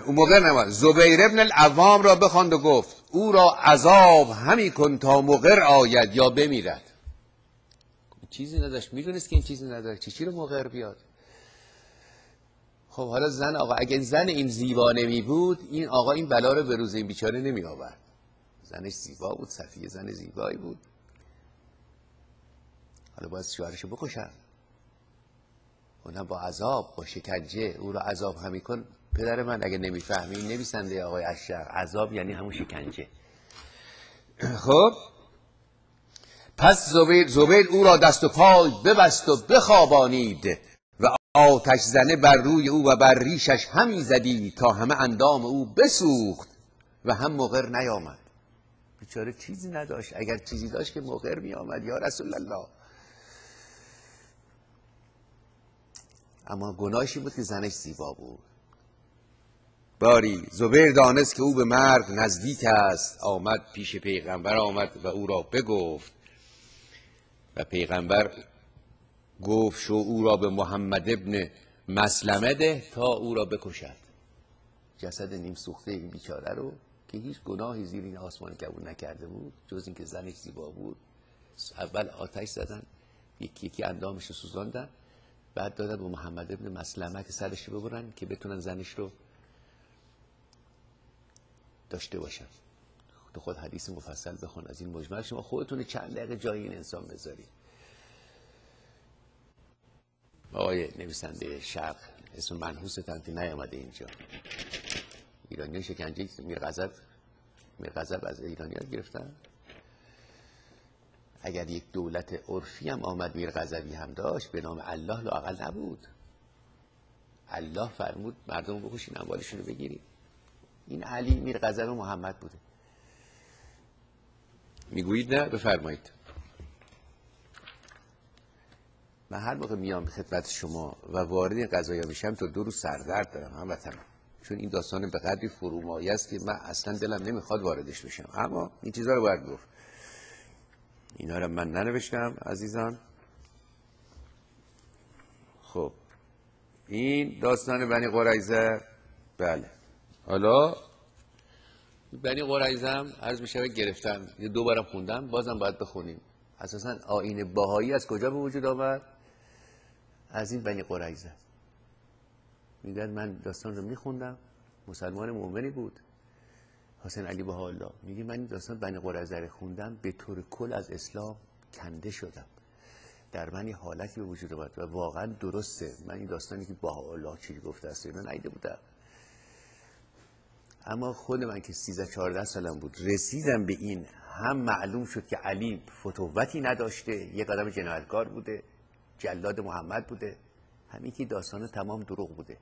اون موقع نمید زبیر ابن العوام را بخواند و گفت او را عذاب همی کن تا مقر آید یا بمیرد. چیزی نداشت، میدونست که این چیزی نداره، چی رو مقر بیاد. خب حالا زن آقا، اگه زن این زیبا نمی بود، این آقا این بلا رو به روز این بیچاره نمی آورد. زنش زیبا بود، صفیه زن زیبایی بود، حالا باید شوهرشو بکشن، اونم با عذاب، با شکنجه. او را عذاب همی کن. پدر من اگه نمیفهمی، نویسنده آقای اشرق، عذاب یعنی همون شکنجه. خب پس زبیر او را دست و پای ببست و بخوابانید و آتش زنه بر روی او و بر ریشش همی زدی تا همه اندام او بسوخت و هم مقر نیامد. بیچاره چیزی نداشت، اگر چیزی داشت که مقر می آمد یا رسول الله. اما گناهش بود که زنش زیبا بود. باری زبیر دانست که او به مرگ نزدیک است، آمد پیش پیغمبر آمد و او را بگفت و پیغمبر گفت شو او را به محمد ابن مسلمه ده تا او را بکشد. جسد نیم سوخته این بیچاره رو که هیچ گناهی زیر این آسمان قبول نکرده بود جز اینکه زنش زیبا بود. اول آتش زدن، یکی یکی اندامش رو سوزاندن، بعد دادن به محمد ابن مسلمه که سرش رو ببرن که بتونن زنش رو داشته باشن. تو خود حدیث مفصل بخون از این مجمل، شما خودتون چند دقیقه جای این انسان بذارید. آقای نویسنده شرق اسم منحوس تنفی نیامده اینجا. ایرانی شکنجه میرغضب از ایرانی ها گرفتن. اگر یک دولت عرفی هم آمد میرغضبی هم داشت به نام الله لااقل نبود. الله فرمود مردم رو بکشین اموالشون رو بگیرید. این علی میرغضب محمد بوده. میگویید نه؟ بفرمایید. من هر موقع میام خدمت شما و وارد این قضایا میشم تا 2 روز سردرد دارم هموطنم، چون این داستان به قدری فرومایه است که من اصلا دلم نمیخواد واردش بشم، اما این چیزا رو باید گفت. اینا رو من ننوشتم عزیزان. خب این داستان بنی قریظه. بله حالا بنی قریظه هم عرض میشه گرفتن، 2 بارم خوندم، بازم باید بخونیم. اساسا آیین بهایی از کجا به وجود آمد؟ از این بنی قریظه. میگن من داستان رو میخوندم، مسلمان مؤمنی بود حسین علی بهاءالله، میگه من این داستان بنی قریظه رو خوندم، به طور کل از اسلام کنده شدم، در من یه حالتی به وجود آمد و واقعا درسته. من این داستانی که بهاءالله چی گفته است اینا ندیده بودم، اما خود من که 13-14 سالم بود رسیدم به این، هم معلوم شد که علی فتوتی نداشته، یک آدم جنایتکار بوده، جلاد محمد بوده، همین که داستان تمام دروغ بوده.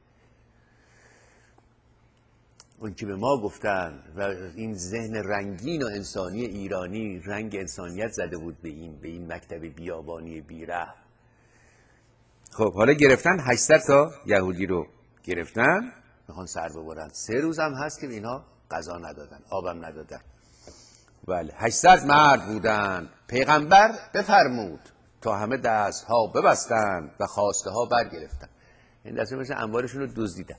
اون که به ما گفتن و این ذهن رنگین و انسانی ایرانی رنگ انسانیت زده بود به این مکتب بیابانی بیره. خب حالا گرفتن 800 تا یهودی رو گرفتن، میخوان سر ببرن. 3 روز هم هست که اینها غذا ندادن، آبم ندادن. بله 800 مرد بودن. پیغمبر بفرمود تا همه دست ها ببستن و خواسته ها برگرفتن. این دسته مثل اموالشون رو دزدیدن.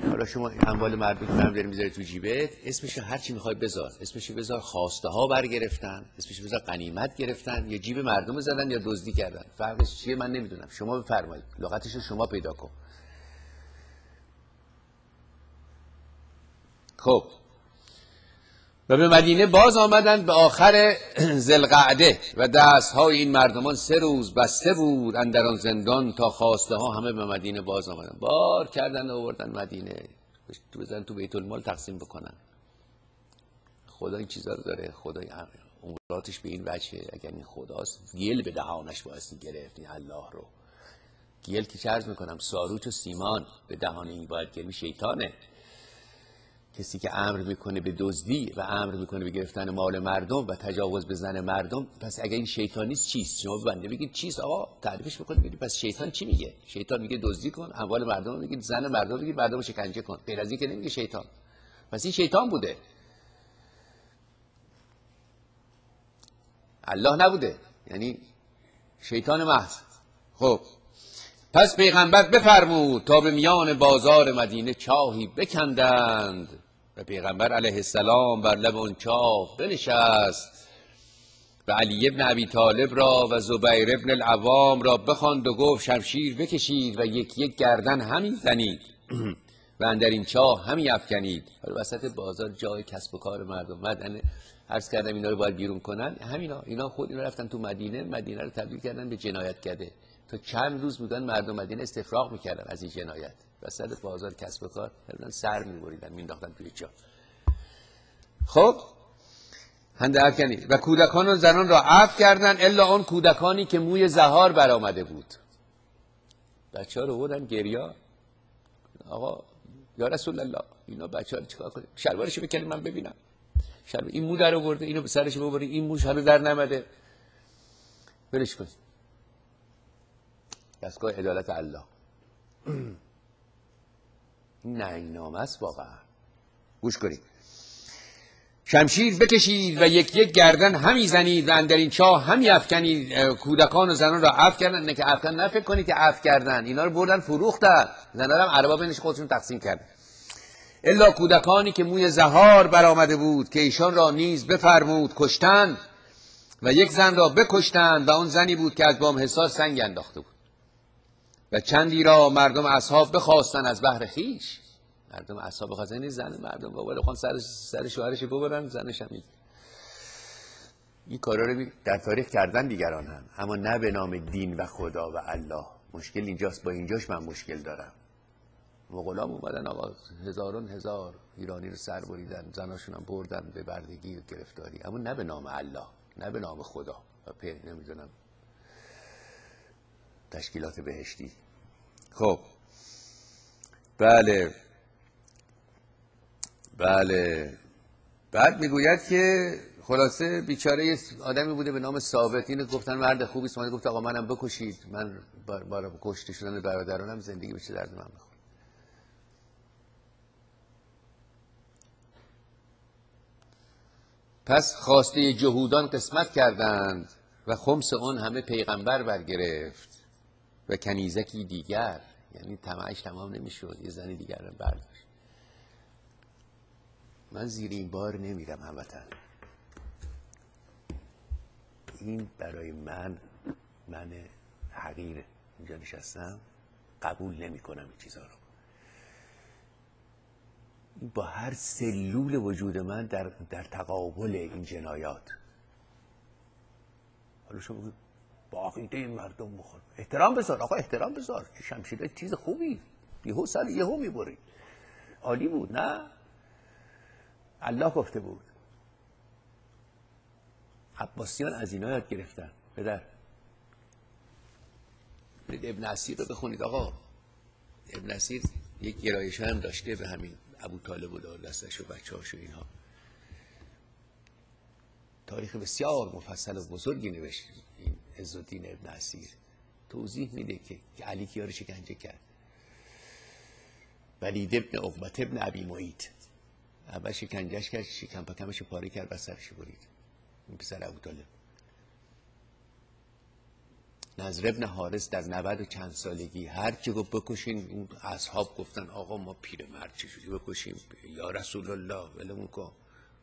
حالا شما اموال مردم که داری میذاری تو جیبت، اسمش هر چی میخوای بذار، اسمش بذار خواسته ها برگرفتن، اسمش بذار غنیمت گرفتن، یا جیب مردم زدن یا دزدی کردن. فرقش چیه من نمیدونم، شما بفرمایید، لغتش رو شما پیدا کن. خب و به مدینه باز آمدند به آخر ذوالقعده و دستهای این مردمان 3 روز بسته بود اندر آن زندان تا خواسته ها همه به مدینه باز آمدند. بار کردن آوردن مدینه، بزن تو بیت المال تقسیم بکنن. خدا این چیزا رو داره، خدا اموراتش به این وجهه. اگر این خداست گل به دهانش بایستی گرفت این الله رو. گل که چه عرض میکنم، ساروچ و سیمان به دهان این باید گل، شیطانه. کسی که امر میکنه به دزدی و امر میکنه به گرفتن مال مردم و تجاوز به زن مردم، پس اگه این شیطانیست چیست؟ شما بنده بگید چیست آقا، تعریفش بکنید بگید پس شیطان چی میگه؟ شیطان میگه دزدی کن، اموال مردم میگید، زن مردم میگید، مردم شکنجه کن. غیر از این که نمیگه شیطان. پس این شیطان بوده، الله نبوده، یعنی شیطان محض. خب پس پیغمبر بفرمود تا به میان بازار مدینه چاهی بکندند و پیغمبر علیه السلام بر لب اون چاه بنشست و علی ابن ابی طالب را و زبیر ابن العوام را بخواند و گفت شمشیر بکشید و یک یک گردن همی زنید و اندر این چاه همی افکنید. وسط بازار جای کسب و کار مردم مدنه، عرض کردم اینا رو باید بیرون کنن. اینا خود اینا رفتن تو مدینه رو تبدیل کردن به جنایتکده. تا چند روز بودن مردم مدینه استفراغ میکردن از این جنایت. وسط بازار کسب و کار سر میبریدن مینداختن توی چاه. خب هنده افکنید و کودکان و زنان را عفو کردن الا آن کودکانی که موی زهار برآمده بود. بچه‌ها رو بردن گریا. آقا یا رسول الله اینا بچه‌ها رو چیکار کنیم؟ شلوارشو بکنید من ببینم. این مو در آورده، اینو به سرش ببرید، این موش هنوز در نمده. ولش کن. دستگاه عدالت الله. این نهینامه است واقعا. گوش کنید. شمشیر بکشید و یک یک گردن همی زنید و اندر این چاه همی افکنید. کودکان و زنان را عفو کردن. نه که عفو کردن، نه فکر کنید که عفو کردن، اینا رو بردن فروختن. زنان هم عربا بینش خودشون تقسیم کردن. الا کودکانی که موی زهار برآمده بود که ایشان را نیز بفرمود کشتند و یک زن را بکشتند و آن زنی بود که از بام حصار سنگ انداخته بود و چندی را مردم اصحاب بخواستند از بهر خویش. مردم اصحاب بخواستن این زن مردم بابا خان سر شوهرش ببرن، زنش هم این کارا رو در تاریخ کردن دیگران هم، اما نه به نام دین و خدا و الله. مشکل اینجاست، با اینجاش من مشکل دارم. مغولام اومدن آقا هزاران هزار ایرانی رو سر بریدن، زناشون هم بردن به بردگی و گرفتاری، اما نه به نام الله، نه به نام خدا و نمیدونم تشکیلات بهشتی. خب بله بعد میگوید که خلاصه بیچاره یه آدمی بوده به نام ثابت، اینو گفتن مرد خوبی است، گفت آقا منم بکشید، من برای کشته شدن برادرانم زندگی بشه درد من بخوره. پس خواسته جهودان قسمت کردند و خمس آن همه پیغمبر برگرفت و کنیزکی دیگر، یعنی طمعش تمام نمیشد، یه زن دیگر رو برداشت. من زیر این بار نمیرم هموطن، این برای من حقیره، اینجا نشستم قبول نمی کنم این چیزها رو. این با هر سلول وجود من در تقابل این جنایات. حالا شما بگید با عقیده این مردم بخور، احترام بذار آقا، احترام بذار، شمشیره چیز خوبی، یهو سال یهو میبری، عالی بود. نه، الله گفته بود. عباسیان از اینا یاد گرفتن. پدر ابن اسیر رو بخونید آقا. ابن اسیر یک گرایش هم داشته به همین ابو طالب و دار دستش و بچه هاش و اینها. تاریخ بسیار مفصل و بزرگی نوشت این عزالدین ابن اسیر. توضیح میده که علی کیا رو شکنجه کرد. ولید ابن عقبه ابن ابی معیط اول شکنجهش کرد، شکم پکمش رو پاره کرد و سرش برید. این پسر ابو طالب. نضر ابن حارث در 90 و چند سالگی هر کی گفت بکشین، اون اصحاب گفتن آقا ما پیرمرد چجوری بکشیم، یا رسول الله ولمون کن،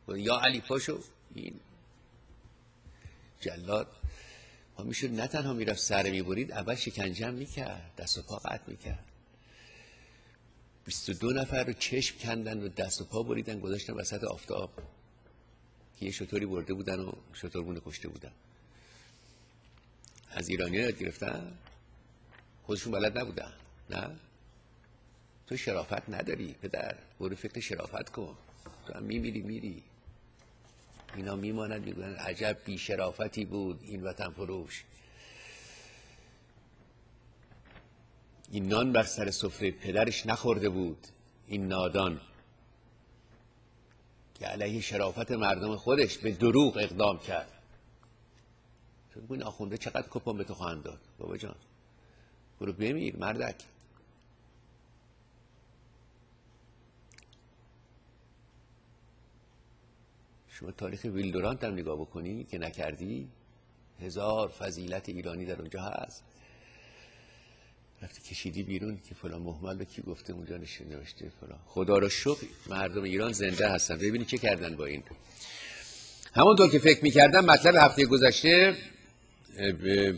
یا علی پاشو. این جلاد ها میشد نه تنها میرفت سر میبرید، اول شکنجه هم میکرد، دست و پا قطع میکرد. 22 نفر رو چشم کندن و دست و پا بریدن گذاشتن وسط آفتاب که یه شطوری برده بودن و شطورگونه کشته بودن. از ایرانی ها یاد گرفتن، خودشون بلد نبودن. نه تو شرافت نداری پدر، برو فکر شرافت کن، تو هم میری. اینا میمانند میگوین عجب بی شرافتی بود این وطن فروش. این نان بر سر سفره پدرش نخورده بود، این نادان که علیه شرافت مردم خودش به دروغ اقدام کرد. چون این آخونده چقدر کپان به تو خواهند داد. بابا جان برو بمیر مردک. شما تاریخ ویلدورانت هم نگاه بکنی که نکردی، 1000 فضیلت ایرانی در اونجا هست. وقتی کشیدی بیرون که فلان محمل به کی گفته اونجا نوشته فلان. خدا را شکر مردم ایران زنده هستن. ببینید چه کردن با این. همونطور که فکر می‌کردم مطلب هفته گذشته،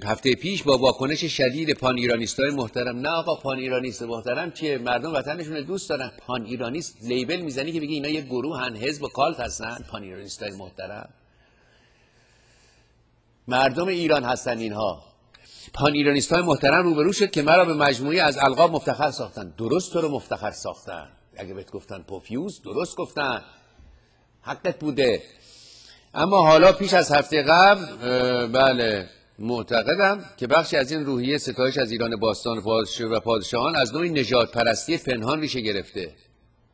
هفته پیش با واکنش شدید پان ایرانیستای محترم. نه آقا پان ایرانیست محترم چیه؟ مردم وطنشون دوست دارن. پان ایرانیست لیبل میزنی که بگی اینا یه گروهن، حزب و کالت هستن. پان ایرانیستای محترم مردم ایران هستن. اینها پان ایرانیستای محترم روبرو شد که مرا به مجموعی از القاب مفتخر ساختن. درست تو رو مفتخر ساختن. اگه بهت گفتن پوفیوز درست گفتن، حقت بوده. اما حالا پیش از هفته قبل بله معتقدم که بخشی از این روحیه ستایش از ایران باستان و پادشاهان از نوعی نژاد پرستی پنهان ریشه گرفته.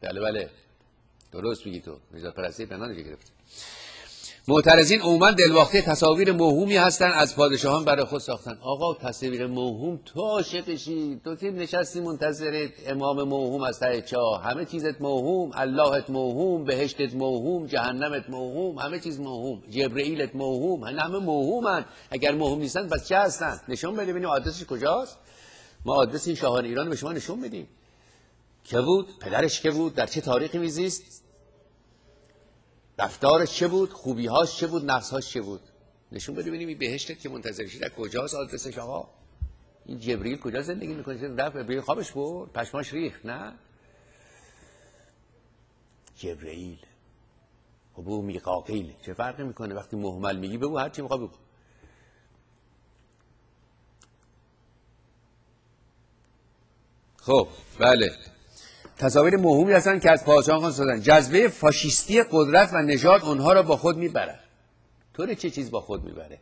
بله درست میگی تو، نژاد پرستی پنهان ریشه گرفته. معترضین عموما دلواخته تصاویر موهومی هستن از پادشاهان برای خود ساختن. آقا تصاویر موهوم تو عاشقشی، تو که نشستی منتظر امام موهوم از ته چاه، همه چیزت موهوم، اللهت موهوم، بهشتت موهوم، جهنمت موهوم، همه چیز موهوم، جبرئیلت موهوم، همه موهومن. اگر موهوم نیستن پس چه هستن؟ نشون بده ببینیم آدرسش کجاست. ما آدرس این شاهان ایران به شما نشون بدیم که بود؟ پدرش که بود؟ در چه تاریخی میزیست؟ رفتارش چه بود؟ خوبی‌هاش چه بود؟ نقص‌هاش چه بود؟ نشون بده ببینیم این بهشتت که منتظرشی در کجاست؟ آدرسش آقا؟ این جبریل کجا زندگی میکنه؟ رفت به خوابش برد؟ پشماش ریخت؟ نه؟ جبرئیل. خب او میقاقیل چه فرقی میکنه؟ وقتی مهمل میگی بگو هر چی میخواد بگو. خب بله، تصاویر موهومی هستن که از پادشاهان سازن. جذبه فاشیستی قدرت و نژاد اونها را با خود میبرد. طور چه چیز با خود میبره؟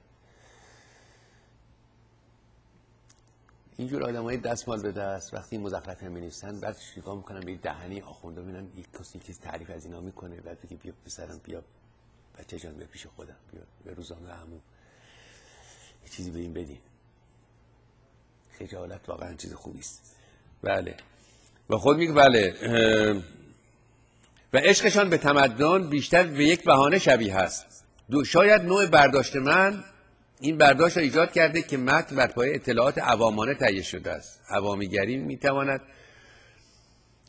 اینجور آدمای دستمال به دست وقتی مزخرف می‌نویسن بعد نگاه میکنن به دهنی آخونده ببینن یک کسی تعریف از اینا میکنه بعد بگه بیا پسرم بیا بچه جان بیا پیش خودم بیا به روزنامه عمو یه چیزی به این بدین. خجالت واقعا چیز خوبی است. بله و خود میگه بله و عشقشان به تمدن بیشتر به یک بهانه شبیه است. شاید نوع برداشت من این برداشت را ایجاد کرده که متن بر پایه اطلاعات عوامانه تهیه شده است. عوامیگری میتواند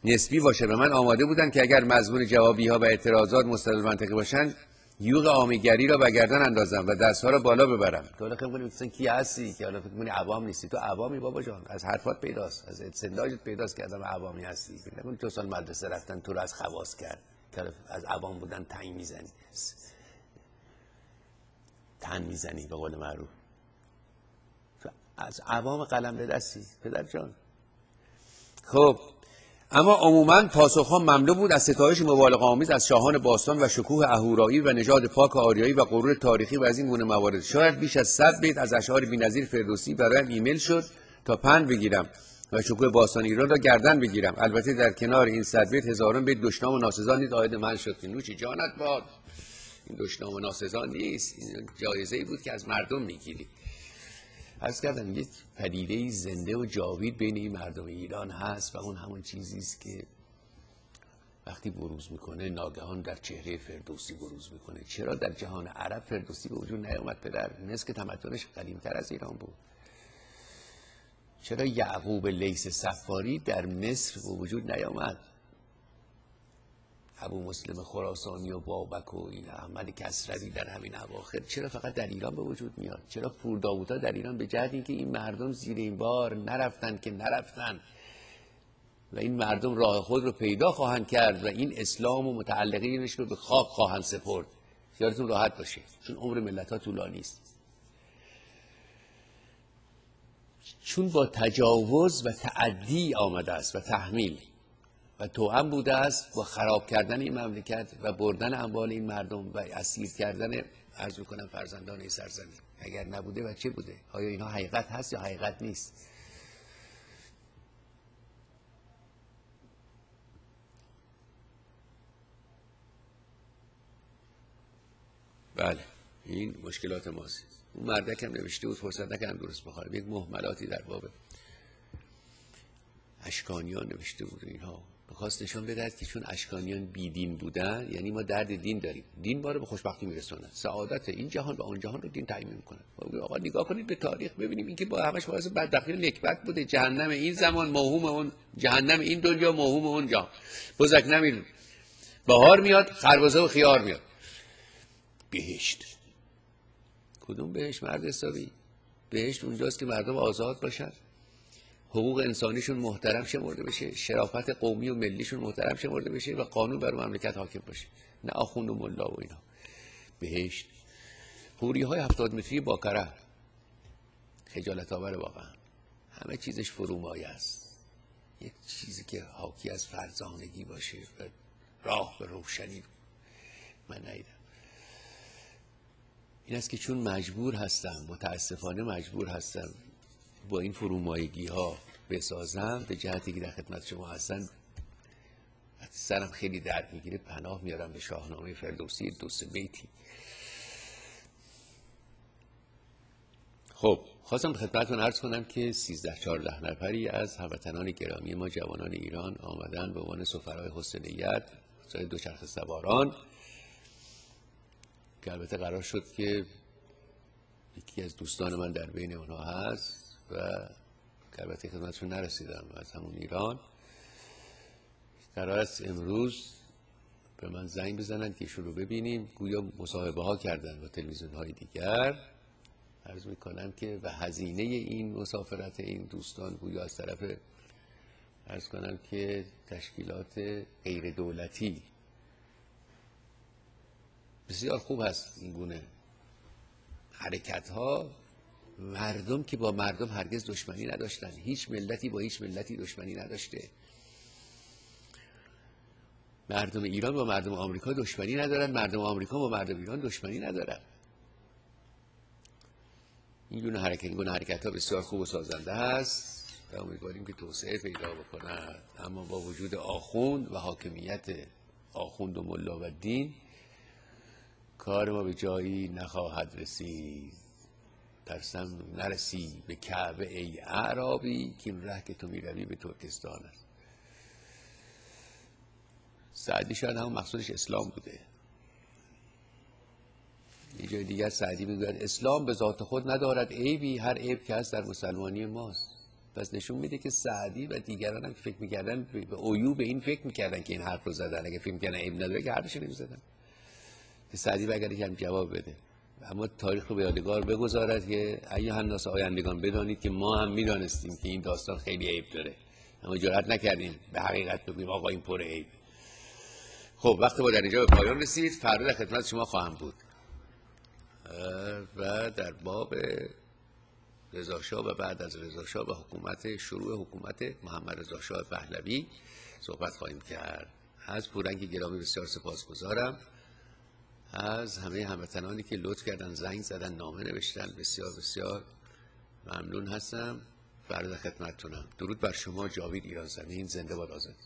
نسبی باشه. به من آماده بودن که اگر مضمون جوابی ها و اعتراضات مستدل منطقی باشند یوغ عوامیگری را به گردن اندازم و دستها را بالا ببرم. تو حالا فکر می‌کنی کی هستی که حالا فکر می‌کنی عوام نیستی؟ تو عوامی بابا جان، از حرفات پیداست، از استدلالت پیداست که آدم عوامی هستی. فکر نکن تو سال مدرسه رفتن تو رو از خواص کرد که از عوام بودن تعیین میزنی، تن میزنی به قول معروف. از عوام قلم به دستی پدر جان. خب اما عموما پاسخها مملو بود از ستایش مبالغه آمیز از شاهان باستان و شکوه اهورایی و نژاد پاک آریایی و غرور تاریخی و از این گونه موارد. شاید بیش از 100 بیت از اشعار بی‌نظیر فردوسی برایم ایمیل شد تا پند بگیرم و شکوه باستان ایران را گردن بگیرم. البته در کنار این 100 بیت هزاران بیت دشنام و ناسزا نیز عاید من شد. نوش جانت باد. این دشنام و ناسزا نیست، این جایزه‌ای بود که از مردم میگیری. عرض کردم یک پدیده زنده و جاوید بین این مردم ایران هست و اون همون چیزی است که وقتی بروز میکنه ناگهان در چهره فردوسی بروز میکنه. چرا در جهان عرب فردوسی به وجود نیامد پدر؟ نس که تمدنش قدیمتر از ایران بود. چرا یعقوب لیث صفاری در مصر به وجود نیامد؟ ابو مسلم خراسانی و بابک و احمد کسروی در همین اواخر چرا فقط در ایران به وجود میاد؟ چرا پور داوودها در ایران به جهت اینکه این مردم زیر این بار نرفتن که نرفتن و این مردم راه خود رو پیدا خواهند کرد و این اسلام و متعلقینش رو به خاک خواهند سپرد. خیالتون راحت باشه چون عمر ملت ها طولانی است. چون با تجاوز و تعدی آمده است و تحمیل و توأم بوده است با خراب کردن این مملکت و بردن اموال این مردم و اسیر کردن عرض می‌کنم فرزندان این سرزمین. اگر نبوده و چه بوده؟ آیا اینها حقیقت هست یا حقیقت نیست؟ بله این مشکلات ماست. اون مردک هم نوشته بود فرصت نکردم درست بخوام یک مهملاتی در باب اشکانیان نوشته بود. اینها می‌خواست نشون بدهد که چون اشکانیان بیدین بودن یعنی ما درد دین داریم، دین ما رو به خوشبختی میرسونه، سعادت این جهان و آن جهان رو دین تعیین میکنه. آقا نگاه کنید به تاریخ ببینیم این که با همش باعث بدبختی و نکبت بوده. جهنم این زمان موهوم اون، جهنم این دنیا موهوم اون جهان. بزک نمیره بهار میاد خربزه و خیار میاد. بهشت کدوم بهشت مرد حسابی؟ بهشت اونجاست که مردم آزاد باشن، حقوق انسانیشون محترم شمرده بشه، شرافت قومی و ملیشون محترم شمرده بشه و قانون بر مملکت حاکم باشه، نه آخوند و ملا و اینا. بهشت حوری های 70 متری باکره خجالت آور واقعا. همه چیزش فرومایه است. یک چیزی که حاکی از فرزانگی باشه و راه به روشنی من ندیدم. این است که چون مجبور هستم، متاسفانه مجبور هستم با این فرومایگی ها بسازم، به جهتی که در خدمت شما هستن سرم خیلی درد میگیره، پناه میارم به شاهنامه فردوسی 2-3 بیتی. خب خواستم خدمتتون عرض کنم که 13-14 نفری از هموطنان گرامی ما جوانان ایران آمدن به عنوان سفرای حسن نیت، دوچرخه سواران، که البته قرار شد که یکی از دوستان من در بین اونها هست و که البته خدمتشون نرسیدم از همون ایران، قرار است امروز به من زنگ بزنن که ایشون رو ببینیم. گویا مصاحبه ها کردن با تلویزیون های دیگر. عرض میکنم که و هزینه این مسافرت این دوستان گویا از طرف عرض کنم که تشکیلات غیر دولتی. بسیار خوب هست این گونه حرکت ها. مردم که با مردم هرگز دشمنی نداشتن، هیچ ملتی با هیچ ملتی دشمنی نداشته. مردم ایران با مردم آمریکا دشمنی ندارن، مردم آمریکا با مردم ایران دشمنی ندارن. این گونه حرکت ها بسیار خوب و سازنده هست و امیدواریم که توسعه پیدا بکند. اما با وجود آخوند و حاکمیت آخوند و ملا و دین کار ما به جایی نخواهد رسید. ترسم نرسی به کعبه ای اعرابی که این ره که تو میروی به ترکستان است. سعدی شاید همون مقصودش اسلام بوده. یه جای دیگر سعدی میگوید اسلام به ذات خود ندارد عیبی، هر عیب که هست در مسلمانی ماست. پس نشون میده که سعدی و دیگران هم که فکر میکردن به عیوب این فکر میکردن که این حرف رو زدن. اگه فکر میکردن عیب نداره که حرفش نمیزدن. که سعدی بگرد هم جواب بده. اما تاریخ رو به یادگار بگذارد که ایها الناس آیندگان بدانید که ما هم میدانستیم که این داستان خیلی عیب داره، اما جرئت نکردیم به حقیقت بگیم آقا این پر عیب. خب وقت ما در اینجا به پایان رسید. فردا در خدمت شما خواهم بود و در باب رضا شاه و بعد از رضا شاه و شروع حکومت محمد رضا شاه پهلوی صحبت خواهیم کرد. از پورنگ گرامی بسیار سپاسگزارم. از همه هموطنانی که لطف کردن، زنگ زدن، نامه نوشتن، بسیار بسیار ممنون هستم. فردا خدمتتونم. درود بر شما. جاوید ایران زمین. زنده باد آزادی.